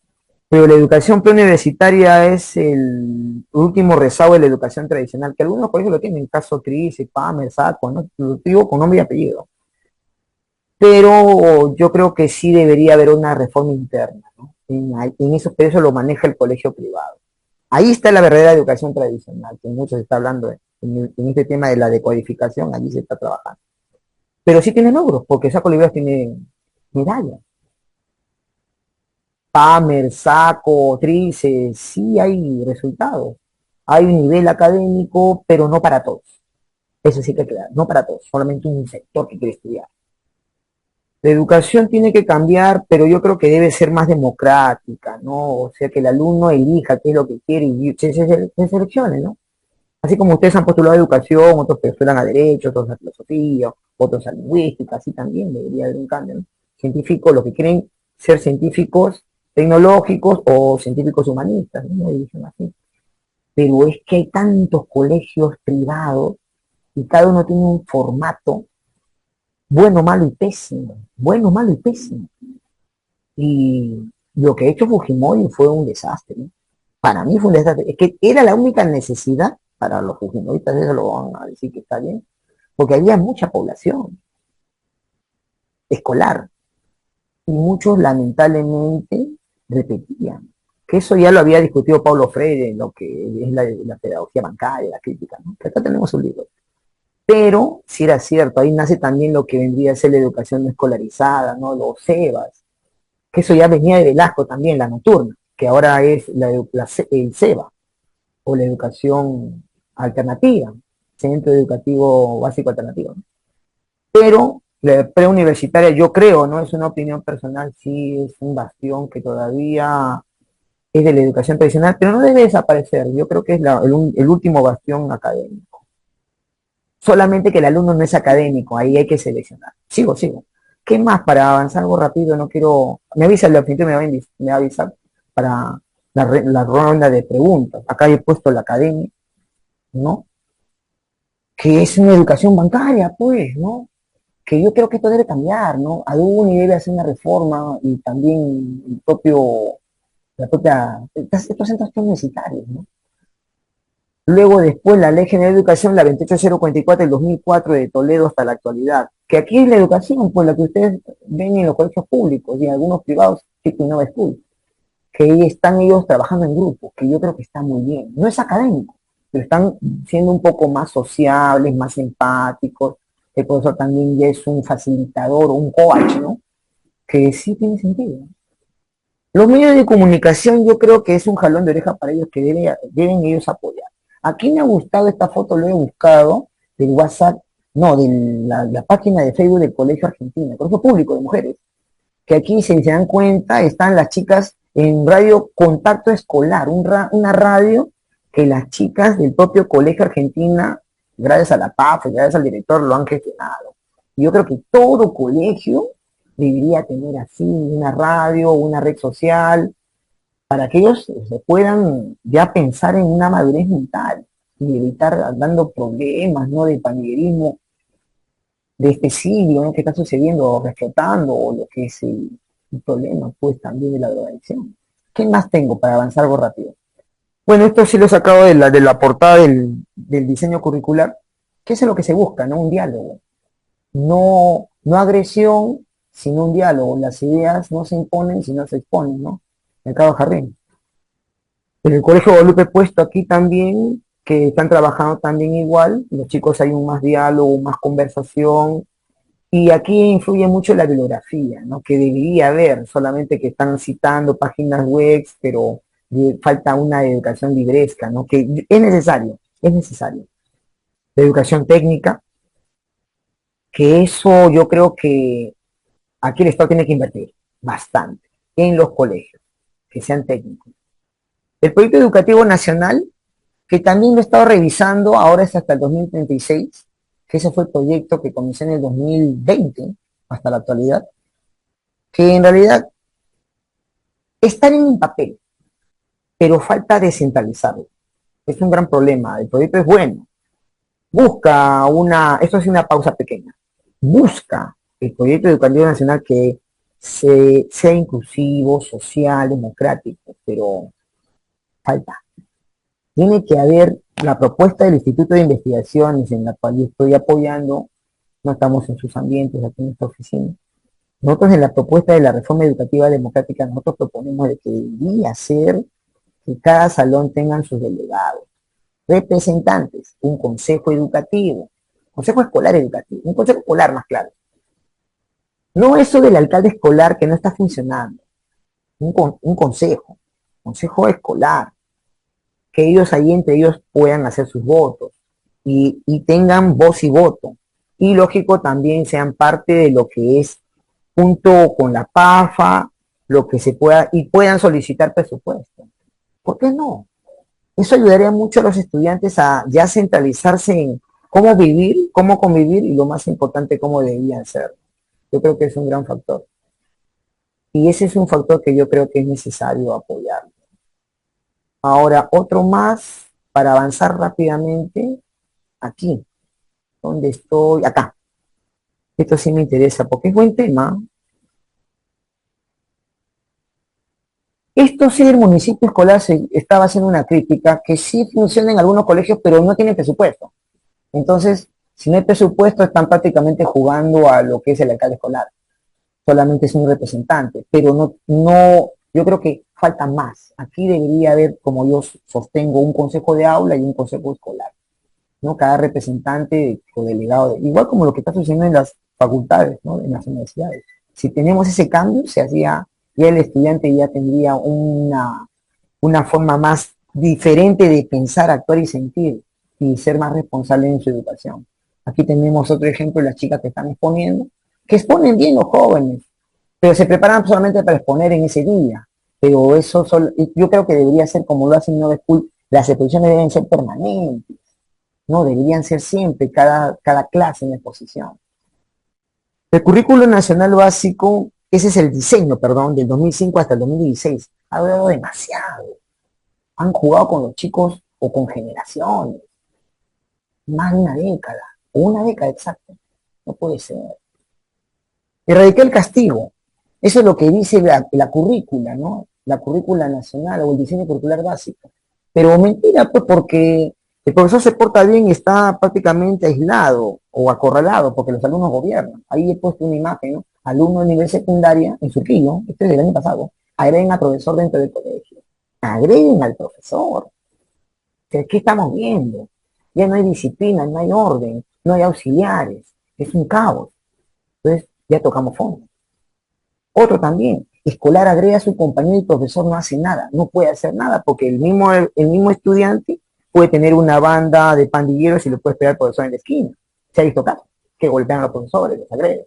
Pero la educación preuniversitaria es el último rezago de la educación tradicional, que algunos colegios lo tienen, caso Tris, Pamer, Saco, ¿no? Lo digo con nombre y apellido. Pero yo creo que sí debería haber una reforma interna, ¿no? En eso, pero eso lo maneja el colegio privado. Ahí está la verdadera educación tradicional, que mucho se está hablando en este tema de la decodificación, allí se está trabajando. Pero sí tiene logros, porque Saco Oliveros tiene medallas. Pamer, Saco, Trice, sí hay resultados. Hay un nivel académico, pero no para todos. Eso sí que queda, no para todos, solamente un sector que quiere estudiar. La educación tiene que cambiar, pero yo creo que debe ser más democrática, ¿no? O sea, que el alumno elija qué es lo que quiere y se seleccione, ¿no? Así como ustedes han postulado a educación, otros postulan a derecho, otros a filosofía, otros a lingüística, así también debería haber un cambio, ¿no? Científicos, los que quieren ser científicos tecnológicos o científicos humanistas, ¿no? Me dicen así. Pero es que hay tantos colegios privados y cada uno tiene un formato bueno, malo y pésimo, bueno, malo y pésimo. Y lo que ha hecho Fujimori fue un desastre, ¿no? Para mí fue un desastre. Es que era la única necesidad para los fujimoristas, eso lo van a decir que está bien, porque había mucha población escolar y muchos lamentablemente repetían. Que eso ya lo había discutido Paulo Freire en lo que es la pedagogía bancaria, la crítica, ¿no? Que acá tenemos un libro. Pero si era cierto, ahí nace también lo que vendría a ser la educación no escolarizada, ¿no? Los CEBAs, que eso ya venía de Velasco también, la nocturna, que ahora es el CEBA, o la educación alternativa, Centro Educativo Básico Alternativo, ¿no? Pero la preuniversitaria, yo creo, ¿no? Es una opinión personal, sí es un bastión que todavía es de la educación tradicional, pero no debe desaparecer. Yo creo que es el último bastión académico. Solamente que el alumno no es académico, ahí hay que seleccionar. Sigo. ¿Qué más para avanzar algo rápido? No quiero. Me avisa el doctor, me va a avisar para la ronda de preguntas. Acá he puesto la academia, ¿no? Que es una educación bancaria, pues, ¿no? Que yo creo que esto debe cambiar, ¿no? Aduni debe hacer una reforma y también estos centros universitarios, ¿no? Luego después la Ley General de Educación, la 28044 del 2004 de Toledo hasta la actualidad. Que aquí es la educación, pues la que ustedes ven en los colegios públicos y en algunos privados, tipo Innova School, que ahí están ellos trabajando en grupos, que yo creo que está muy bien. No es académico, pero están siendo un poco más sociables, más empáticos. El profesor también ya es un facilitador o un coach, ¿no? Que sí tiene sentido. Los medios de comunicación yo creo que es un jalón de oreja para ellos que deben ellos apoyar. Aquí me ha gustado esta foto, lo he buscado del WhatsApp, no, de la página de Facebook del Colegio Argentina, Colegio Público de Mujeres, que aquí si se dan cuenta están las chicas en radio Contacto Escolar, una radio que las chicas del propio Colegio Argentina, gracias a la PAF, gracias al director, lo han gestionado. Y yo creo que todo colegio debería tener así una radio, una red social, para que ellos se puedan ya pensar en una madurez mental y evitar dando problemas, ¿no? De pandillerismo de este siglo, ¿no? Que está sucediendo o reflotando, o lo que es el problema, pues, también de la drogadicción. ¿Qué más tengo para avanzar algo rápido? Bueno, esto sí lo he sacado de la portada del diseño curricular, que es lo que se busca, ¿no? Un diálogo. No agresión, sino un diálogo. Las ideas no se imponen, sino se exponen, ¿no? Mercado Jardín. En el Colegio Guadalupe he puesto aquí también que están trabajando también igual. Los chicos hay un más diálogo, más conversación. Y aquí influye mucho la bibliografía, ¿no? Que debería haber, solamente que están citando páginas web, pero falta una educación libresca, ¿no? Que es necesario, es necesario. La educación técnica, que eso yo creo que aquí el Estado tiene que invertir bastante en los colegios, que sean técnicos. El proyecto educativo nacional, que también lo he estado revisando, ahora es hasta el 2036, que ese fue el proyecto que comenzó en el 2020, hasta la actualidad, que en realidad están en un papel, pero falta descentralizarlo. Es un gran problema. El proyecto es bueno. Busca esto es una pausa pequeña, busca el proyecto educativo nacional que sea inclusivo, social, democrático, pero falta. Tiene que haber la propuesta del Instituto de Investigaciones en la cual yo estoy apoyando, no estamos en sus ambientes, aquí en esta oficina. Nosotros en la propuesta de la reforma educativa democrática, nosotros proponemos de que debería ser que cada salón tengan sus delegados, representantes, un consejo educativo, consejo escolar educativo, un consejo escolar más claro. No eso del alcalde escolar que no está funcionando, un consejo escolar, que ellos ahí entre ellos puedan hacer sus votos y tengan voz y voto. Y lógico también sean parte de lo que es junto con la PAFA, lo que se pueda, y puedan solicitar presupuesto. ¿Por qué no? Eso ayudaría mucho a los estudiantes a ya centralizarse en cómo vivir, cómo convivir y lo más importante, cómo debían ser. Yo creo que es un gran factor. Y ese es un factor que yo creo que es necesario apoyar. Ahora, otro más para avanzar rápidamente, aquí, donde estoy, acá. Esto sí me interesa porque es buen tema. Esto sí, el municipio escolar se estaba haciendo una crítica que sí funciona en algunos colegios, pero no tiene presupuesto. Entonces, si no hay presupuesto, están prácticamente jugando a lo que es el alcalde escolar. Solamente es un representante, pero yo creo que falta más. Aquí debería haber, como yo sostengo, un consejo de aula y un consejo escolar, ¿no? Cada representante o delegado, igual como lo que está sucediendo en las facultades, ¿no? En las universidades. Si tenemos ese cambio, se hacía, ya el estudiante ya tendría una forma más diferente de pensar, actuar y sentir y ser más responsable en su educación. Aquí tenemos otro ejemplo de las chicas que están exponiendo, que exponen bien los jóvenes, pero se preparan solamente para exponer en ese día. Pero yo creo que debería ser como lo hacen en Nova School, las exposiciones deben ser permanentes, no deberían ser siempre, cada clase en exposición. El currículo nacional básico, ese es el diseño, perdón, del 2005 hasta el 2016, ha durado demasiado. Han jugado con los chicos o con generaciones, más de una década, o una década exacta. No puede ser. Erradicar el castigo. Eso es lo que dice la currícula, ¿no? La currícula nacional o el diseño curricular básico. Pero mentira, pues, porque el profesor se porta bien y está prácticamente aislado o acorralado porque los alumnos gobiernan. Ahí he puesto una imagen, ¿no? Alumno de nivel secundaria en Surquillo, este es del año pasado, agreden al profesor dentro del colegio. Agreden al profesor. ¿Qué estamos viendo? Ya no hay disciplina, no hay orden, no hay auxiliares. Es un caos. Entonces, ya tocamos fondo. Otro también, escolar agrega a su compañero y el profesor no hace nada, no puede hacer nada porque el mismo estudiante puede tener una banda de pandilleros y le puede esperar al profesor en la esquina. Se ha visto casos que golpean a los profesores, los agreden.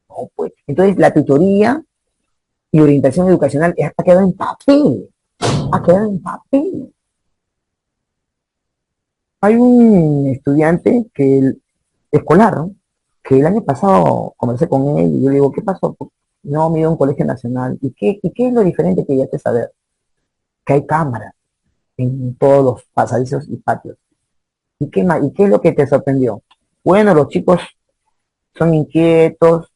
No, pues. Entonces la tutoría y orientación educacional ha quedado en papel, ha quedado en papel. Hay un estudiante escolar, ¿no? Que el año pasado conversé con él y yo le digo, ¿qué pasó? No, me dio un colegio nacional. ¿Y qué es lo diferente que ya te saber? Que hay cámaras en todos los pasadizos y patios. ¿Y qué es lo que te sorprendió? Bueno, los chicos son inquietos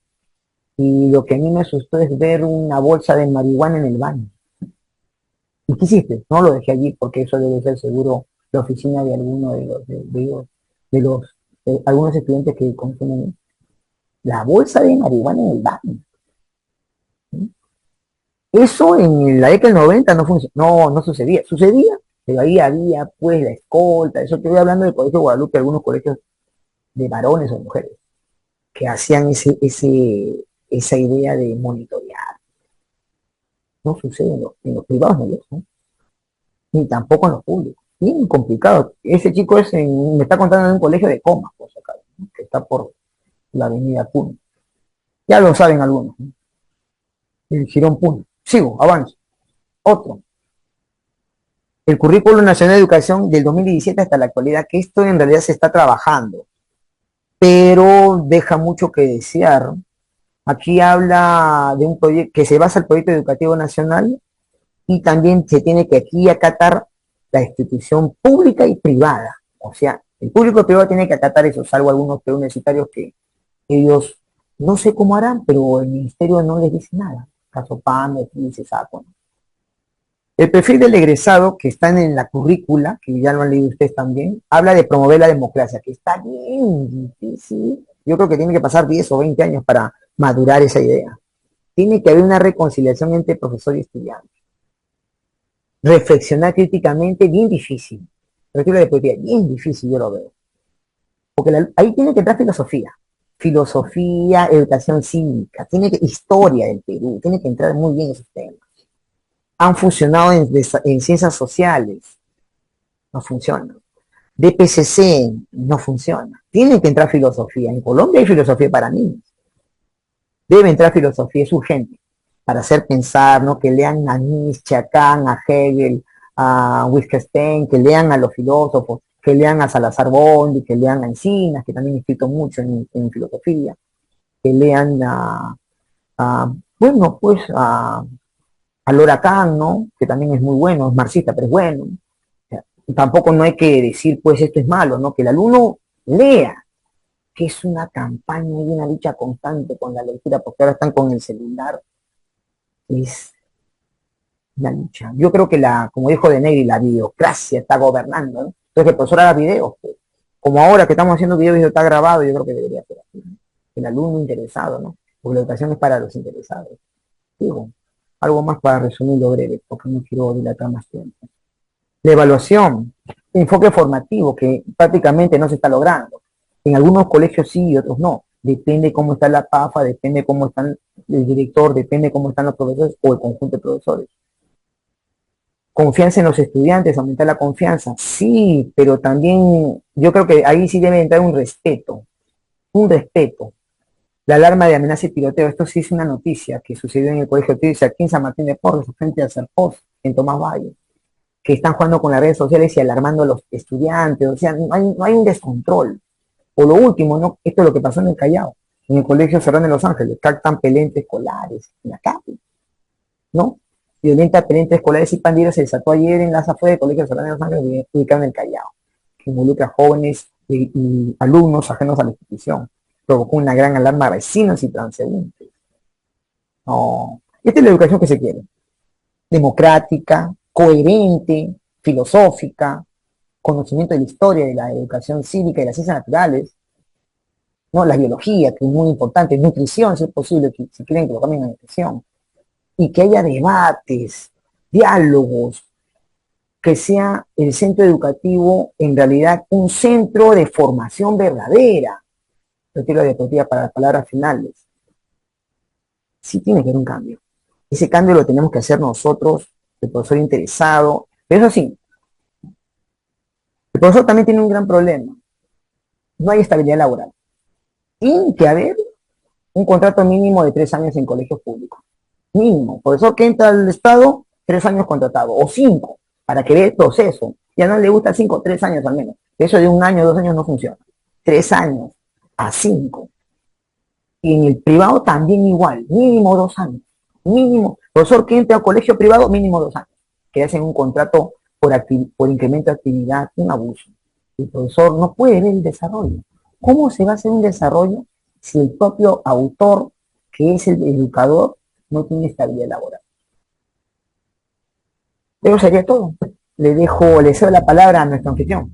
y lo que a mí me asustó es ver una bolsa de marihuana en el baño. ¿Y qué hiciste? No lo dejé allí porque eso debe ser seguro la oficina de alguno de algunos estudiantes que consumen la bolsa de marihuana en el baño. Eso en la década del 90 no sucedía. Sucedía, pero ahí había pues la escolta. Eso te voy hablando del Colegio de Guadalupe, algunos colegios de varones o mujeres, que hacían esa idea de monitorear. No sucede en los privados, ¿no? Ni tampoco en los públicos. Bien complicado. Ese chico me está contando en un colegio de Comas, por si acaso, ¿no? Que está por la avenida Puno. Ya lo saben algunos, ¿no? El Girón Puno. Sigo, avanzo. Otro. El Currículo Nacional de Educación del 2017 hasta la actualidad, que esto en realidad se está trabajando, pero deja mucho que desear Aquí habla de un proyecto que se basa en el proyecto educativo nacional y también se tiene que aquí acatar la institución pública y privada. O sea, el público y privado tiene que acatar eso, salvo algunos universitarios que ellos no sé cómo harán, pero el ministerio no les dice nada. Caso PAN, dice saco. El perfil del egresado que está en la currícula, que ya lo han leído ustedes también, habla de promover la democracia, que está bien difícil. Yo creo que tiene que pasar 10 o 20 años para madurar esa idea. Tiene que haber una reconciliación entre profesor y estudiante. Reflexionar críticamente, bien difícil. Retiro de poesía, bien difícil yo lo veo. Porque ahí tiene que entrar filosofía. Filosofía, educación cívica, historia del Perú, tiene que entrar muy bien esos temas. Han funcionado en ciencias sociales, no funciona. DPCC, no funciona. Tiene que entrar filosofía. En Colombia hay filosofía para niños. Debe entrar filosofía, es urgente, para hacer pensar, ¿no? Que lean a Nietzsche, a Kant, a Hegel, a Wittgenstein, que lean a los filósofos, que lean a Salazar Bondi, que lean a Encinas, que también he escrito mucho en filosofía, que lean bueno, pues a Lora Kant, ¿no? Que también es muy bueno, es marxista, pero es bueno. O sea, tampoco no hay que decir, pues esto es malo, ¿no? Que el alumno lea, que es una campaña y una lucha constante con la lectura, porque ahora están con el celular, es una lucha. Yo creo que como dijo de Negri, la videocracia está gobernando, ¿no? Entonces el profesor haga videos, pues. Como ahora que estamos haciendo videos y está grabado, yo creo que debería ser así, ¿no? El alumno interesado, ¿no? Porque la educación es para los interesados. Digo, algo más para resumirlo breve, porque no quiero dilatar más tiempo. La evaluación, enfoque formativo, que prácticamente no se está logrando. En algunos colegios sí y otros no. Depende cómo está la PAFA, depende cómo está el director, depende cómo están los profesores o el conjunto de profesores. Confianza en los estudiantes, aumentar la confianza. Sí, pero también yo creo que ahí sí debe entrar un respeto. Un respeto. La alarma de amenaza y tiroteo. Esto sí es una noticia que sucedió en el colegio Tigre aquí en San Martín de Porres, frente al Cerpos, en Tomás Valle, que están jugando con las redes sociales y alarmando a los estudiantes. O sea, no hay un descontrol. O lo último, ¿no? Esto es lo que pasó en el Callao, en el Colegio Serrano de Los Ángeles. Captan pelentes escolares en la calle, ¿no? Violenta pelentes escolares y pandilleros se desató ayer en las afueras del Colegio Serrano de Los Ángeles, ubicado en el Callao, que involucra a jóvenes y alumnos ajenos a la institución. Provocó una gran alarma a vecinos y transeúntes. No. Esta es la educación que se quiere. Democrática, coherente, filosófica, conocimiento de la historia, de la educación cívica y de las ciencias naturales, ¿no? La biología, que es muy importante, nutrición, si es posible, si quieren que lo cambien a nutrición, y que haya debates, diálogos, que sea el centro educativo en realidad un centro de formación verdadera. Retiro la diapositiva para las palabras finales. Sí tiene que haber un cambio. Ese cambio lo tenemos que hacer nosotros, el profesor interesado, pero eso sí, el profesor también tiene un gran problema. No hay estabilidad laboral. Tiene que haber un contrato mínimo de 3 años en colegios públicos. Mínimo. Profesor que entra al Estado, 3 años contratado, o 5, para que vea el proceso. Ya no le gusta 5, 3 años al menos. Eso de 1 año, 2 años no funciona. 3 años a 5. Y en el privado también igual, mínimo 2 años. Mínimo. Profesor que entra a colegio privado, mínimo 2 años. Que hacen un contrato por incremento de actividad, un abuso. El profesor no puede ver el desarrollo. ¿Cómo se va a hacer un desarrollo si el propio autor, que es el educador, no tiene estabilidad laboral? Eso sería todo. Le cedo la palabra a nuestro anfitrión.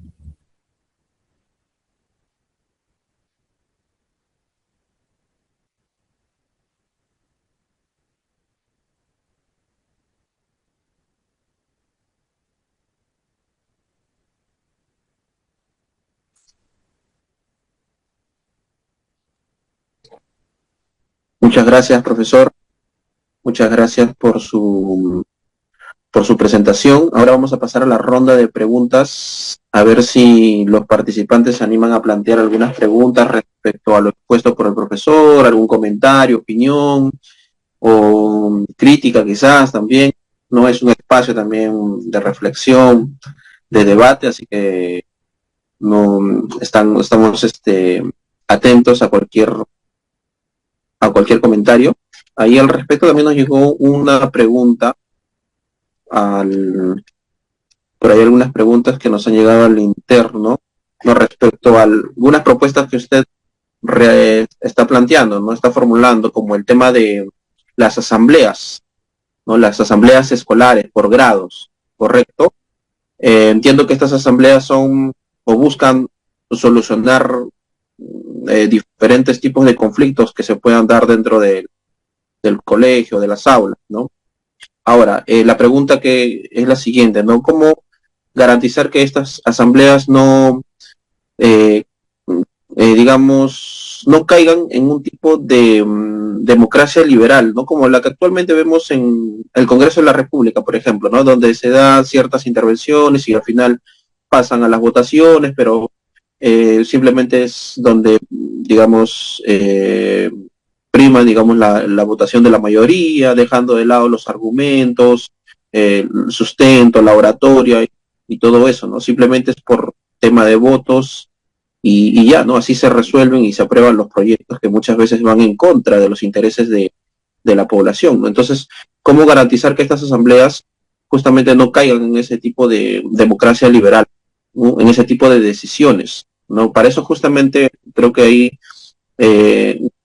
Muchas gracias, profesor. Muchas gracias por su presentación. Ahora vamos a pasar a la ronda de preguntas, a ver si los participantes se animan a plantear algunas preguntas respecto a lo expuesto por el profesor, algún comentario, opinión o crítica quizás también. No es un espacio también de reflexión, de debate, así que no estamos atentos a cualquier comentario. Ahí al respecto también nos llegó una pregunta, por ahí algunas preguntas que nos han llegado al interno, ¿no? Respecto a algunas propuestas que usted está planteando, ¿no? Está formulando, como el tema de las asambleas, ¿no? Las asambleas escolares por grados, ¿correcto? Entiendo que estas asambleas son o buscan solucionar diferentes tipos de conflictos que se puedan dar dentro del colegio, de las aulas, ¿no? Ahora, la pregunta que es la siguiente, ¿no? ¿Cómo garantizar que estas asambleas no, eh, digamos, no caigan en un tipo de democracia liberal, ¿no? Como la que actualmente vemos en el Congreso de la República, por ejemplo, ¿no? Donde se dan ciertas intervenciones y al final pasan a las votaciones, pero simplemente es donde, digamos, prima, digamos, la votación de la mayoría, dejando de lado los argumentos, el sustento, la oratoria y todo eso, ¿no? Simplemente es por tema de votos y ya, ¿no? Así se resuelven y se aprueban los proyectos que muchas veces van en contra de los intereses de la población, ¿no? Entonces, ¿cómo garantizar que estas asambleas justamente no caigan en ese tipo de democracia liberal, ¿no? En ese tipo de decisiones, ¿no? Para eso justamente creo que ahí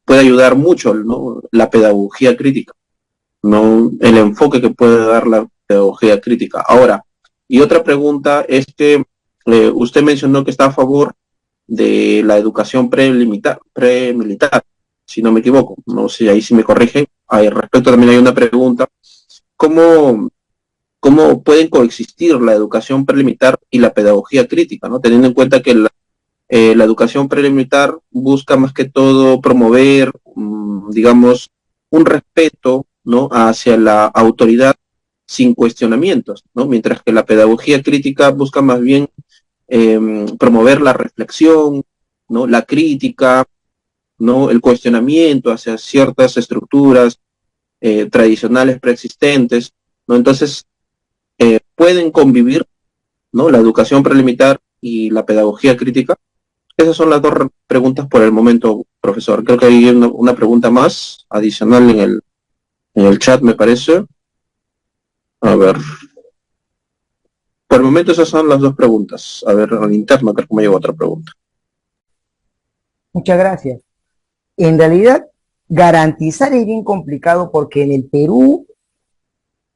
puede ayudar mucho, ¿no? La pedagogía crítica, ¿no? El enfoque que puede dar la pedagogía crítica. Ahora, y otra pregunta es que usted mencionó que está a favor de la educación premilitar, si no me equivoco, no sé, ahí sí me corrige. Al respecto también hay una pregunta, ¿cómo, cómo pueden coexistir la educación premilitar y la pedagogía crítica, ¿no? Teniendo en cuenta que la educación premilitar busca más que todo promover, digamos, un respeto, ¿no? Hacia la autoridad sin cuestionamientos, ¿no? Mientras que la pedagogía crítica busca más bien promover la reflexión, ¿no? La crítica, ¿no? El cuestionamiento hacia ciertas estructuras tradicionales preexistentes, ¿no? Entonces, pueden convivir, ¿no? La educación preliminar y la pedagogía crítica. Esas son las dos preguntas por el momento, profesor. Creo que hay una pregunta más adicional en el chat, me parece. A ver. Por el momento esas son las dos preguntas. A ver, al interno creo que me llegó otra pregunta. Muchas gracias. En realidad, garantizar es bien complicado porque en el Perú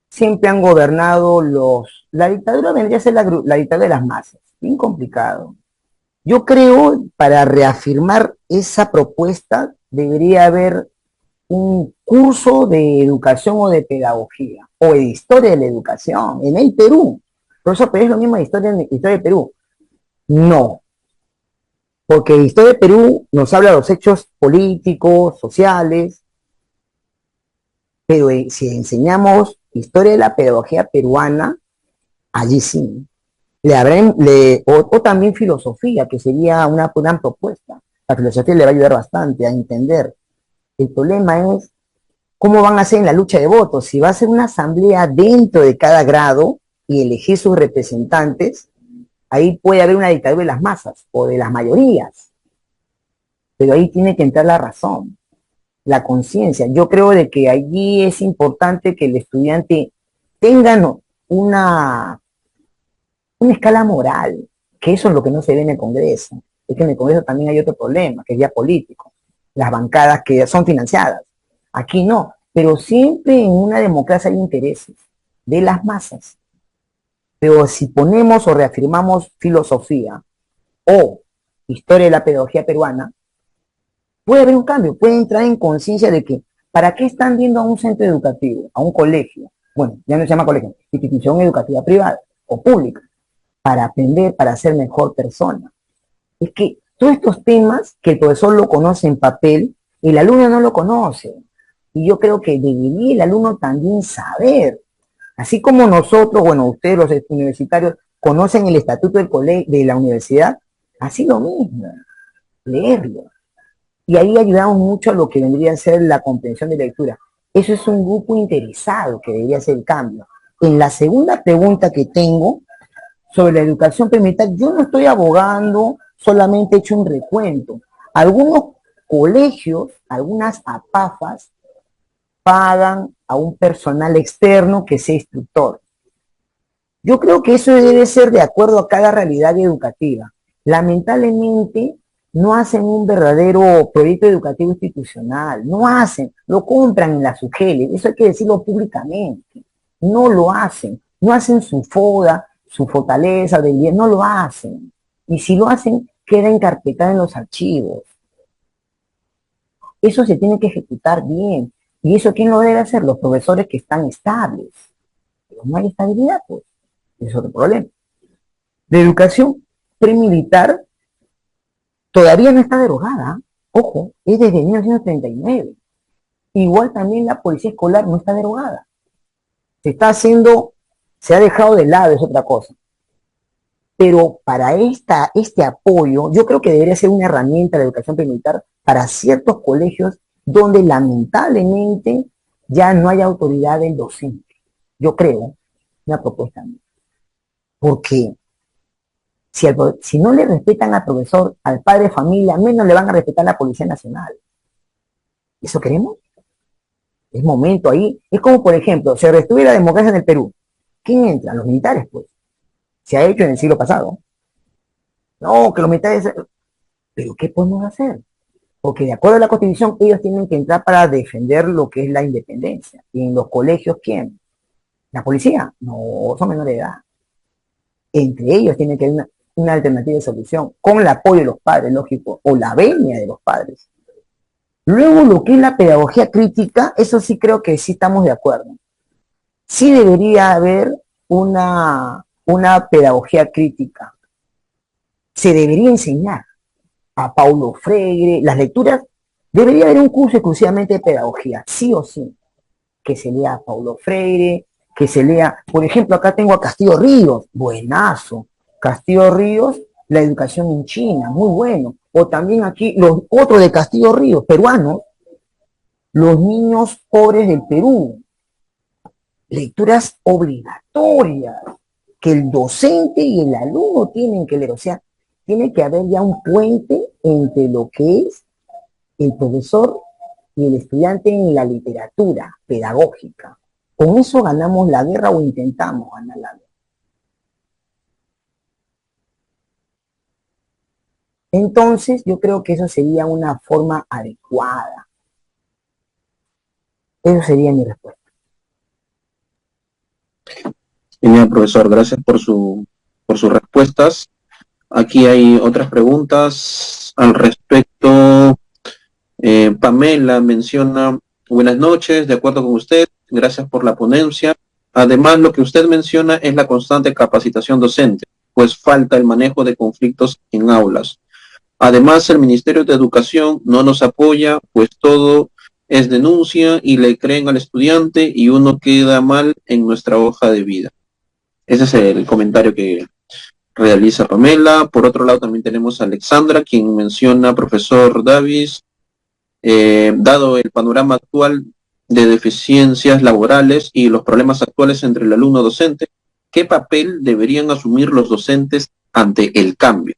siempre han gobernado la dictadura vendría a ser la dictadura de las masas, bien complicado. Yo creo, para reafirmar esa propuesta, debería haber un curso de educación o de pedagogía, o de historia de la educación, en el Perú. Profesor, pero es lo mismo de historia de Perú. No, porque la historia de Perú nos habla de los hechos políticos, sociales, pero si enseñamos historia de la pedagogía peruana, allí sí. O también filosofía, que sería una gran propuesta. La filosofía le va a ayudar bastante a entender. El problema es cómo van a hacer en la lucha de votos. Si va a ser una asamblea dentro de cada grado y elegir sus representantes, ahí puede haber una dictadura de las masas o de las mayorías. Pero ahí tiene que entrar la razón, la conciencia. Yo creo de que allí es importante que el estudiante tenga una escala moral, que eso es lo que no se ve en el Congreso. Es que en el Congreso también hay otro problema, que es ya político. Las bancadas que son financiadas. Aquí no, pero siempre en una democracia hay intereses de las masas. Pero si ponemos o reafirmamos filosofía o historia de la pedagogía peruana, puede haber un cambio, puede entrar en conciencia de que, ¿para qué están viendo a un centro educativo, a un colegio? Bueno, ya no se llama colegio, institución educativa privada o pública, para aprender, para ser mejor persona. Es que todos estos temas que el profesor lo conoce en papel, el alumno no lo conoce. Y yo creo que debería el alumno también saber, así como nosotros, bueno, ustedes los universitarios conocen el estatuto de la universidad, así lo mismo, leerlo. Y ahí ayudamos mucho a lo que vendría a ser la comprensión de lectura. Eso es un grupo interesado que debería ser el cambio. En la segunda pregunta que tengo sobre la educación perimetral, yo no estoy abogando, solamente he hecho un recuento. Algunos colegios, algunas APAFAS, pagan a un personal externo que sea instructor. Yo creo que eso debe ser de acuerdo a cada realidad educativa. Lamentablemente, no hacen un verdadero proyecto educativo institucional, no hacen, lo compran en las UGELES, eso hay que decirlo públicamente, no lo hacen, no hacen su FODA, su fortaleza, no lo hacen, y si lo hacen, queda encarpetada en los archivos. Eso se tiene que ejecutar bien, y eso ¿quién lo debe hacer? Los profesores que están estables, pero no hay estabilidad, pues, es otro problema. La educación premilitar todavía no está derogada, ojo, es desde 1939. Igual también la policía escolar no está derogada. Se está haciendo, se ha dejado de lado, es otra cosa. Pero para este apoyo, yo creo que debería ser una herramienta la educación premilitar para ciertos colegios donde lamentablemente ya no hay autoridad del docente. Yo creo, una propuesta mía. Porque si no le respetan al profesor, al padre de familia, menos le van a respetar a la Policía Nacional. ¿Eso queremos? Es momento ahí. Es como, por ejemplo, se restituye la democracia en el Perú. ¿Quién entra? Los militares, pues. Se ha hecho en el siglo pasado. No, que los militares... ¿Pero qué podemos hacer? Porque de acuerdo a la Constitución, ellos tienen que entrar para defender lo que es la independencia. ¿Y en los colegios quién? ¿La policía? No, son menores de edad. Entre ellos tiene que haber una alternativa de solución, con el apoyo de los padres, lógico, o la venia de los padres. Luego, lo que es la pedagogía crítica, eso sí creo que sí estamos de acuerdo. Sí debería haber una pedagogía crítica. Se debería enseñar a Paulo Freire, las lecturas, debería haber un curso exclusivamente de pedagogía, sí o sí, que se lea a Paulo Freire, que se lea, por ejemplo, acá tengo a Castillo Ríos, buenazo, Castillo Ríos, la educación en China, muy bueno, o también aquí, los otros de Castillo Ríos, peruanos, los niños pobres del Perú, lecturas obligatorias, que el docente y el alumno tienen que leer, o sea, tiene que haber ya un puente entre lo que es el profesor y el estudiante en la literatura pedagógica. Con eso ganamos la guerra o intentamos ganar la guerra. Entonces, yo creo que eso sería una forma adecuada. Eso sería mi respuesta. Genial, profesor, gracias por sus respuestas. Aquí hay otras preguntas al respecto. Pamela menciona, buenas noches, de acuerdo con usted, gracias por la ponencia. Además, lo que usted menciona es la constante capacitación docente, pues falta el manejo de conflictos en aulas. Además, el Ministerio de Educación no nos apoya, pues todo es denuncia y le creen al estudiante y uno queda mal en nuestra hoja de vida. Ese es el comentario que realiza Pamela. Por otro lado, también tenemos a Alexandra, quien menciona, profesor Davis, dado el panorama actual de deficiencias laborales y los problemas actuales entre el alumno docente, ¿qué papel deberían asumir los docentes ante el cambio?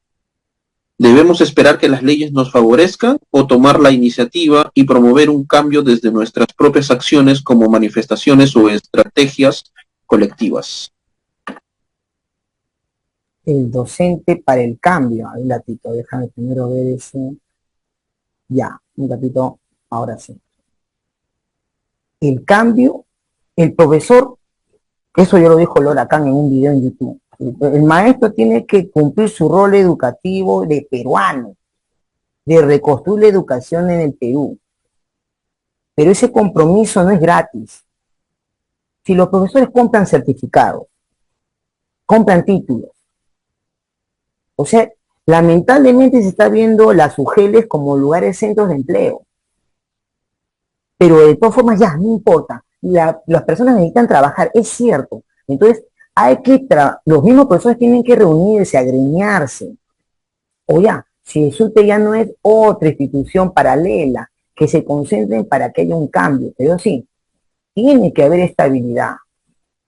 ¿Debemos esperar que las leyes nos favorezcan o tomar la iniciativa y promover un cambio desde nuestras propias acciones como manifestaciones o estrategias colectivas? El docente para el cambio. Un gatito, déjame primero ver ese. Ya, un gatito, ahora sí. El cambio, el profesor, eso yo lo dijo Lora Khan en un video en YouTube. El maestro tiene que cumplir su rol educativo de peruano, de reconstruir la educación en el Perú. Pero ese compromiso no es gratis. Si los profesores compran certificados, compran títulos, o sea, lamentablemente se está viendo las UGELES como lugares centros de empleo. Pero de todas formas ya, no importa. Las personas necesitan trabajar, es cierto. Entonces, los mismos profesores tienen que reunirse, agremiarse. O ya, si el SUTE ya no es otra institución paralela, que se concentren para que haya un cambio. Pero sí, tiene que haber estabilidad.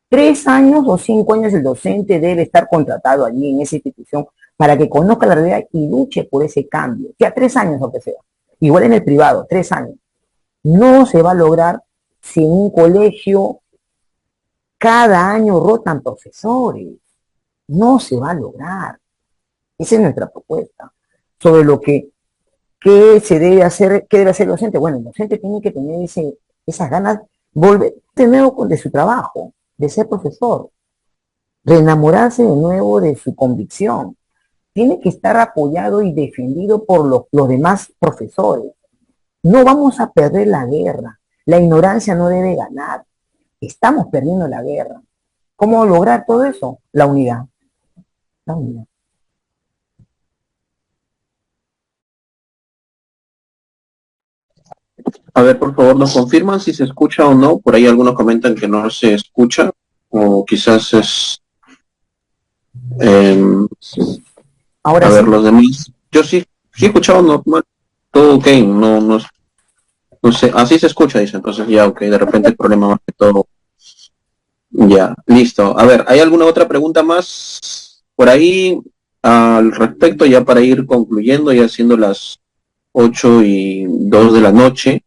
3 años o 5 años el docente debe estar contratado allí en esa institución para que conozca la realidad y luche por ese cambio. Ya 3 años o que sea. igual en el privado, 3 años. No se va a lograr si en un colegio cada año rotan profesores. No se va a lograr. Esa es nuestra propuesta. Sobre lo que, ¿qué se debe hacer? ¿Qué debe hacer el docente? Bueno, el docente tiene que tener esas ganas, volver de nuevo de su trabajo, de ser profesor, reenamorarse de nuevo de su convicción. Tiene que estar apoyado y defendido por los demás profesores. No vamos a perder la guerra. La ignorancia no debe ganar. Estamos perdiendo la guerra. ¿Cómo lograr todo eso? La unidad. La unidad. A ver, por favor, ¿nos confirman si se escucha o no? Por ahí algunos comentan que no se escucha, o quizás es... Eh, Ahora a ver, sí. los demás. Yo sí he escuchado normal, todo ok, no sé, así se escucha, dice, entonces ya, ok, de repente el problema más que todo. Ya, listo. A ver, ¿hay alguna otra pregunta más por ahí al respecto, ya para ir concluyendo, ya siendo las 8:02 de la noche?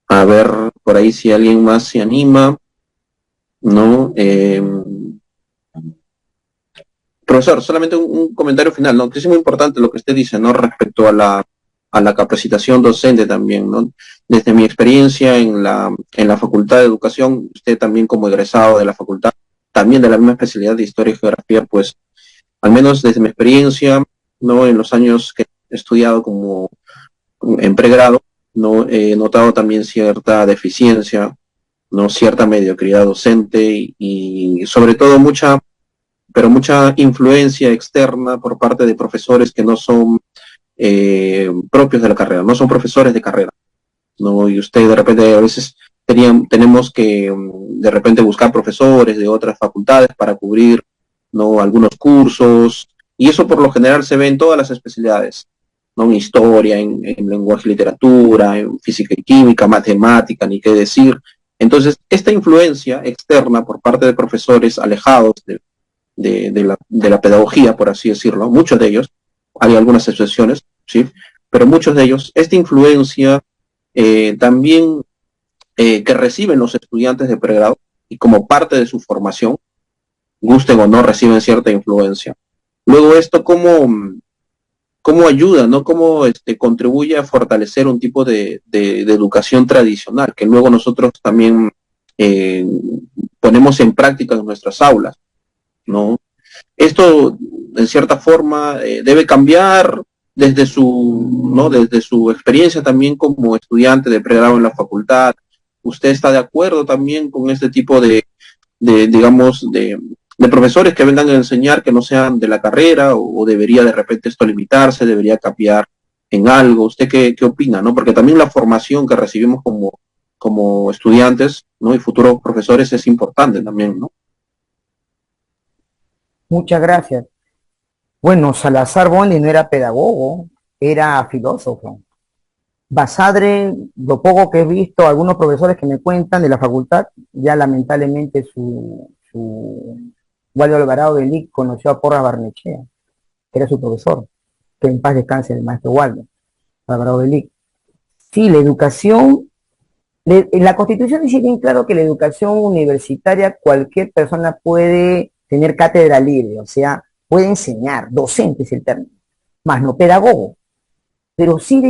A ver, por ahí si alguien más se anima, ¿no? Profesor, solamente un comentario final, ¿no? Que es muy importante lo que usted dice, ¿no? Respecto a la capacitación docente también, ¿no? Desde mi experiencia en la Facultad de Educación, usted también como egresado de la facultad, también de la misma especialidad de Historia y Geografía, pues, al menos desde mi experiencia, ¿no? En los años que he estudiado como en pregrado, ¿no? He notado también cierta deficiencia, ¿no? Cierta mediocridad docente y sobre todo mucha influencia externa por parte de profesores que no son propios de la carrera, no son profesores de carrera, ¿no? Y usted de repente a veces tenemos que de repente buscar profesores de otras facultades para cubrir, ¿no? Algunos cursos, y eso por lo general se ve en todas las especialidades, ¿no? En historia, en lenguaje y literatura, en física y química, matemática, ni qué decir. Entonces, esta influencia externa por parte de profesores alejados de la pedagogía, por así decirlo, muchos de ellos, hay algunas excepciones, ¿sí? Pero muchos de ellos, esta influencia también que reciben los estudiantes de pregrado y como parte de su formación, gusten o no, reciben cierta influencia. Luego esto, ¿cómo ayuda, no? ¿Cómo contribuye a fortalecer un tipo de educación tradicional que luego nosotros también eh, ponemos en práctica en nuestras aulas, ¿no? Esto, en cierta forma, debe cambiar ¿no? Desde su experiencia también como estudiante de pregrado en la facultad. ¿Usted está de acuerdo también con este tipo digamos, de profesores que vengan a enseñar que no sean de la carrera o debería de repente esto limitarse, debería cambiar en algo? ¿Usted qué opina, no? Porque también la formación que recibimos como estudiantes, ¿no? Y futuros profesores es importante también, ¿no? Muchas gracias. Bueno, Salazar Bonli no era pedagogo, era filósofo. Basadre, lo poco que he visto, algunos profesores que me cuentan de la facultad, ya lamentablemente su Waldo Alvarado de Lic conoció a Porras Barnechea, que era su profesor, que en paz descanse el maestro Waldo Alvarado de Lic. Sí, la educación, en la Constitución dice bien claro que la educación universitaria cualquier persona puede tener cátedra libre, o sea, puede enseñar, docente es el término, más no pedagogo, pero sí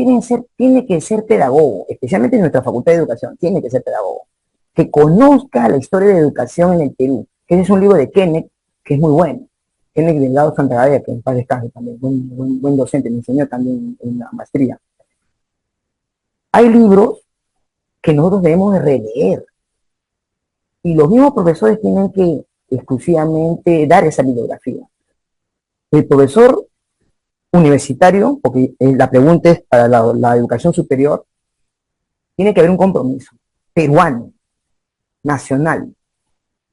tiene que ser pedagogo, especialmente en nuestra Facultad de Educación, tiene que ser pedagogo, que conozca la historia de la educación en el Perú, que ese es un libro de Kenneth, que es muy bueno, Kenneth Delgado Santagaya, que en paz descanse también, buen docente, me enseñó también en la maestría. Hay libros que nosotros debemos de releer, y los mismos profesores tienen que exclusivamente dar esa bibliografía. El profesor universitario, porque la pregunta es para la educación superior, tiene que haber un compromiso peruano, nacional,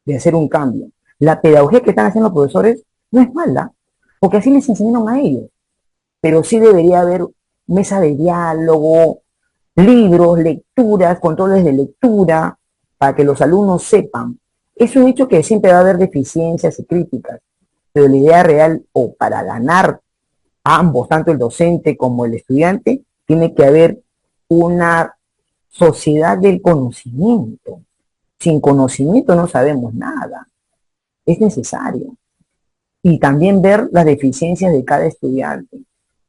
de hacer un cambio. La pedagogía que están haciendo los profesores no es mala, porque así les enseñaron a ellos, pero sí debería haber mesa de diálogo, libros, lecturas, controles de lectura, para que los alumnos sepan. Es un hecho que siempre va a haber deficiencias y críticas, pero la idea real, o para ganar a ambos, tanto el docente como el estudiante, tiene que haber una sociedad del conocimiento. Sin conocimiento no sabemos nada. Es necesario. Y también ver las deficiencias de cada estudiante.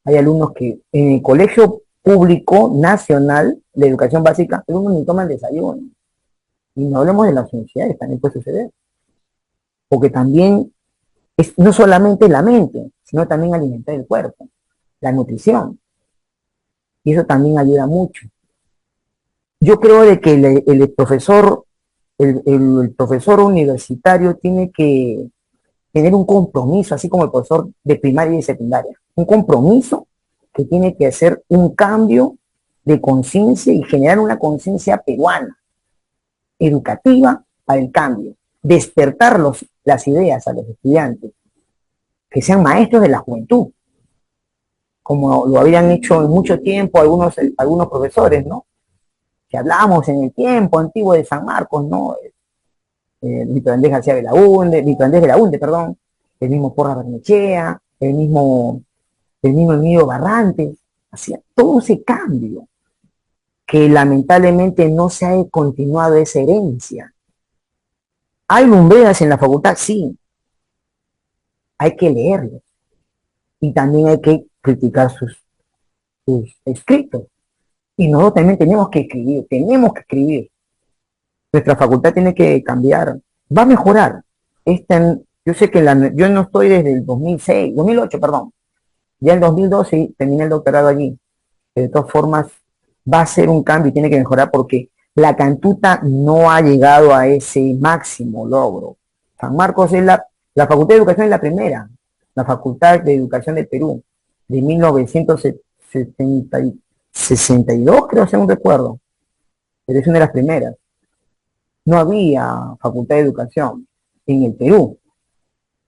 Hay alumnos que en el colegio público nacional de educación básica, algunos ni toman desayuno. Y no hablemos de las universidades, también puede suceder. Porque también es no solamente la mente, sino también alimentar el cuerpo, la nutrición. Y eso también ayuda mucho. Yo creo de que el profesor, el profesor universitario tiene que tener un compromiso, así como el profesor de primaria y secundaria. Un compromiso que tiene que hacer un cambio de conciencia y generar una conciencia peruana, educativa para el cambio. Despertar las ideas a los estudiantes, que sean maestros de la juventud, como lo habían hecho en mucho tiempo algunos profesores, ¿no? Que hablamos en el tiempo antiguo de San Marcos, ¿no? Víctor Andrés García Víctor Andrés Belaúnde, perdón, el mismo Porra Barnechea, el mismo Emilio Barrantes, hacía todo ese cambio, que lamentablemente no se ha continuado esa herencia. ¿Hay lumbreras en la facultad? Sí. Hay que leerlos. Y también hay que criticar sus escritos. Y nosotros también tenemos que escribir. Nuestra facultad tiene que cambiar, va a mejorar. Yo sé que yo no estoy desde el 2008, perdón. Ya en 2012 terminé el doctorado allí. De todas formas, va a ser un cambio y tiene que mejorar porque la Cantuta no ha llegado a ese máximo logro. San Marcos es la Facultad de Educación es la primera, la Facultad de Educación del Perú, de 1962, creo, según recuerdo. Pero es una de las primeras. No había Facultad de Educación en el Perú.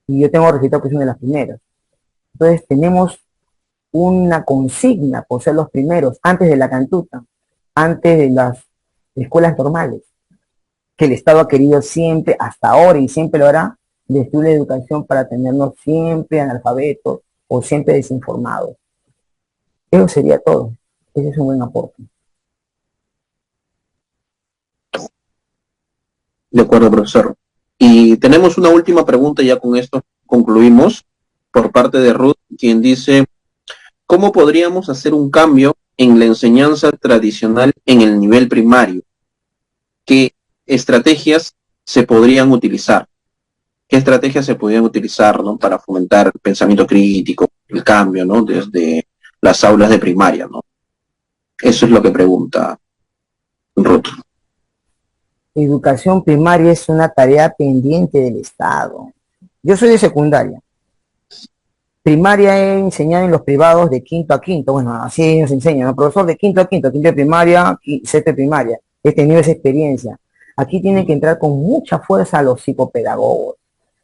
Y yo tengo registrado que es una de las primeras. Entonces tenemos una consigna por ser los primeros, antes de la Cantuta, antes de las escuelas normales, que el Estado ha querido siempre, hasta ahora y siempre lo hará, destruir la educación para tenernos siempre analfabetos o siempre desinformados. Eso sería todo. Ese es un buen aporte. De acuerdo, profesor. Y tenemos una última pregunta, ya con esto concluimos, por parte de Ruth, quien dice, ¿cómo podríamos hacer un cambio en la enseñanza tradicional en el nivel primario? ¿Qué estrategias se podrían utilizar? ¿Qué estrategias se podrían utilizar, ¿no?, para fomentar el pensamiento crítico, el cambio, ¿no?, desde las aulas de primaria, ¿no? Eso es lo que pregunta Ruth. Educación primaria es una tarea pendiente del Estado. Yo soy de secundaria. Primaria he enseñado en los privados de quinto a quinto. Bueno, así nos enseñan, ¿no? Profesor de quinto a quinto, quinto de primaria, sexto de primaria. He tenido esa experiencia. Aquí tienen que entrar con mucha fuerza a los psicopedagogos.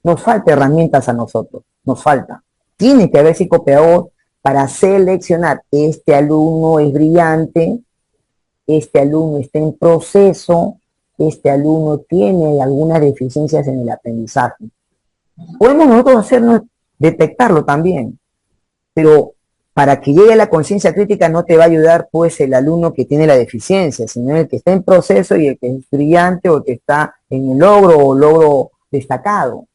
Nos falta herramientas a nosotros, nos falta. Tiene que haber psicopedagogos para seleccionar. Este alumno es brillante, este alumno está en proceso, este alumno tiene algunas deficiencias en el aprendizaje. Podemos nosotros detectarlo también, pero para que llegue a la conciencia crítica no te va a ayudar pues el alumno que tiene la deficiencia, sino el que está en proceso y el que es brillante o el que está en el logro destacado.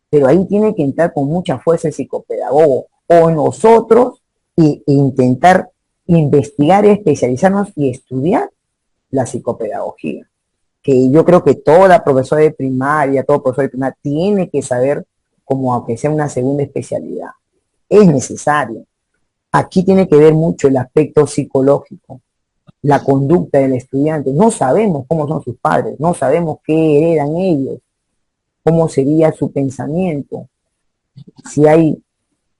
Pero ahí tiene que entrar con mucha fuerza el psicopedagogo o nosotros e intentar investigar, especializarnos y estudiar la psicopedagogía. Que yo creo que toda profesora de primaria, todo profesor de primaria tiene que saber, como aunque sea una segunda especialidad. Es necesario. Aquí tiene que ver mucho el aspecto psicológico, la conducta del estudiante. No sabemos cómo son sus padres, no sabemos qué heredan ellos, cómo sería su pensamiento, si hay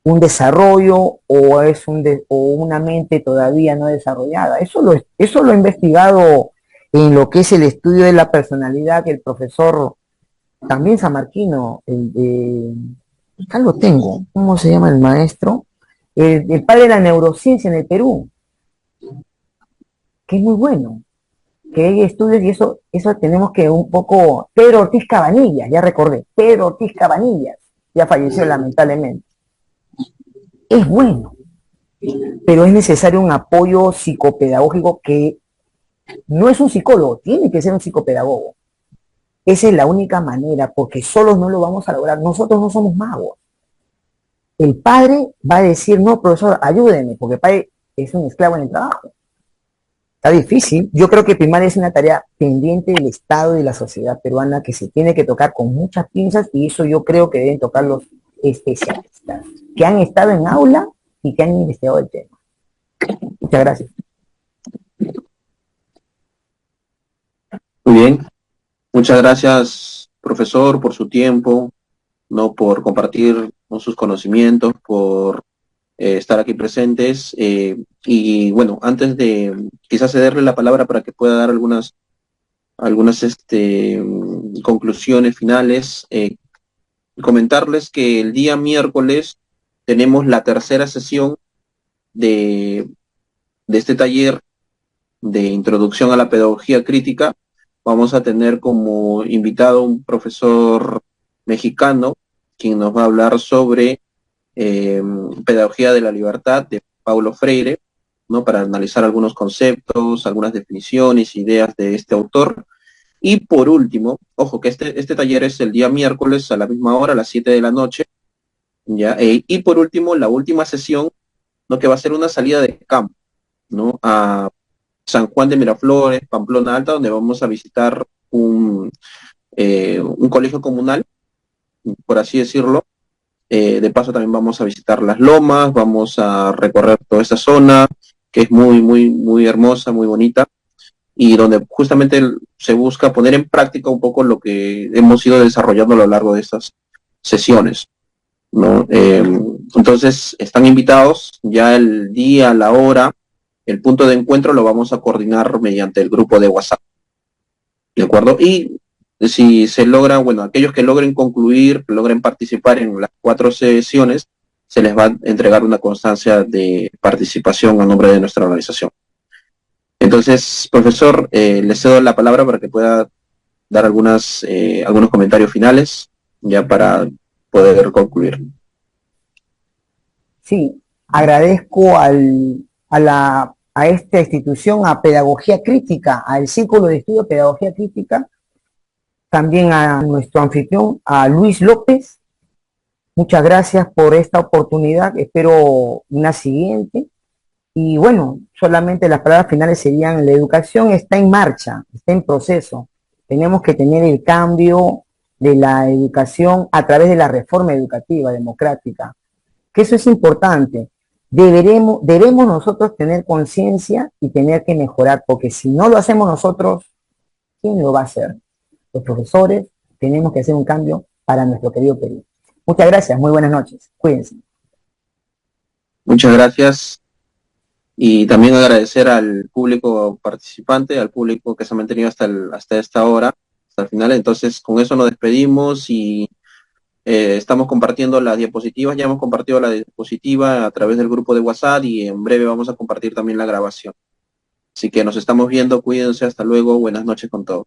un desarrollo o es una mente todavía no desarrollada. Eso lo he investigado en lo que es el estudio de la personalidad que el profesor, también samarquino, acá lo tengo, ¿cómo se llama el maestro? El padre de la neurociencia en el Perú, que es muy bueno, que hay estudios y eso tenemos que un poco. Pedro Ortiz Cabanillas, ya recordé, Pedro Ortiz Cabanillas, ya falleció lamentablemente. Es bueno, pero es necesario un apoyo psicopedagógico que no es un psicólogo, tiene que ser un psicopedagogo. Esa es la única manera, porque solos no lo vamos a lograr. Nosotros no somos magos. El padre va a decir, no, profesor, ayúdeme, porque el padre es un esclavo en el trabajo. Está difícil. Yo creo que primaria es una tarea pendiente del Estado y de la sociedad peruana que se tiene que tocar con muchas pinzas, y eso yo creo que deben tocar los especialistas que han estado en aula y que han investigado el tema. Muchas gracias. Muy bien. Muchas gracias, profesor, por su tiempo, no por compartir ¿no? sus conocimientos, por estar aquí presentes. Y bueno, antes de quizás cederle la palabra para que pueda dar algunas conclusiones finales, comentarles que el día miércoles tenemos la tercera sesión de, de este taller de introducción a la pedagogía crítica. Vamos a tener como invitado un profesor mexicano, quien nos va a hablar sobre pedagogía de la libertad de Paulo Freire, ¿no? Para analizar algunos conceptos, algunas definiciones, ideas de este autor. Y por último, ojo que este taller es el día miércoles a la misma hora, a las 7 de la noche, ¿ya? Y por último, la última sesión, ¿no? Que va a ser una salida de campo, ¿no? A San Juan de Miraflores, Pamplona Alta, donde vamos a visitar un colegio comunal, por así decirlo. De paso también vamos a visitar las lomas, vamos a recorrer toda esta zona, que es muy, muy, muy hermosa, muy bonita, y donde justamente se busca poner en práctica un poco lo que hemos ido desarrollando a lo largo de estas sesiones, ¿no? Entonces, están invitados, ya el día, la hora, el punto de encuentro lo vamos a coordinar mediante el grupo de WhatsApp, ¿de acuerdo? Y si se logra, bueno, aquellos que logren concluir, que logren participar en las 4 sesiones, se les va a entregar una constancia de participación a nombre de nuestra organización. Entonces, profesor, le cedo la palabra para que pueda dar algunos comentarios finales, ya para poder concluir. Sí, agradezco a esta institución, a Pedagogía Crítica, al Círculo de Estudio Pedagogía Crítica, también a nuestro anfitrión, a Luis López. Muchas gracias por esta oportunidad, espero una siguiente. Y bueno, solamente las palabras finales serían: la educación está en marcha, está en proceso. Tenemos que tener el cambio de la educación a través de la reforma educativa democrática, que eso es importante. Debemos nosotros tener conciencia y tener que mejorar, porque si no lo hacemos nosotros, ¿quién lo va a hacer? Los profesores. Tenemos que hacer un cambio para nuestro querido Perú. Muchas gracias, muy buenas noches, cuídense. Muchas gracias. Y también agradecer al público participante, al público que se ha mantenido hasta esta hora, hasta el final. Entonces, con eso nos despedimos y estamos compartiendo las diapositivas. Ya hemos compartido la diapositiva a través del grupo de WhatsApp y en breve vamos a compartir también la grabación. Así que nos estamos viendo, cuídense, hasta luego, buenas noches con todo.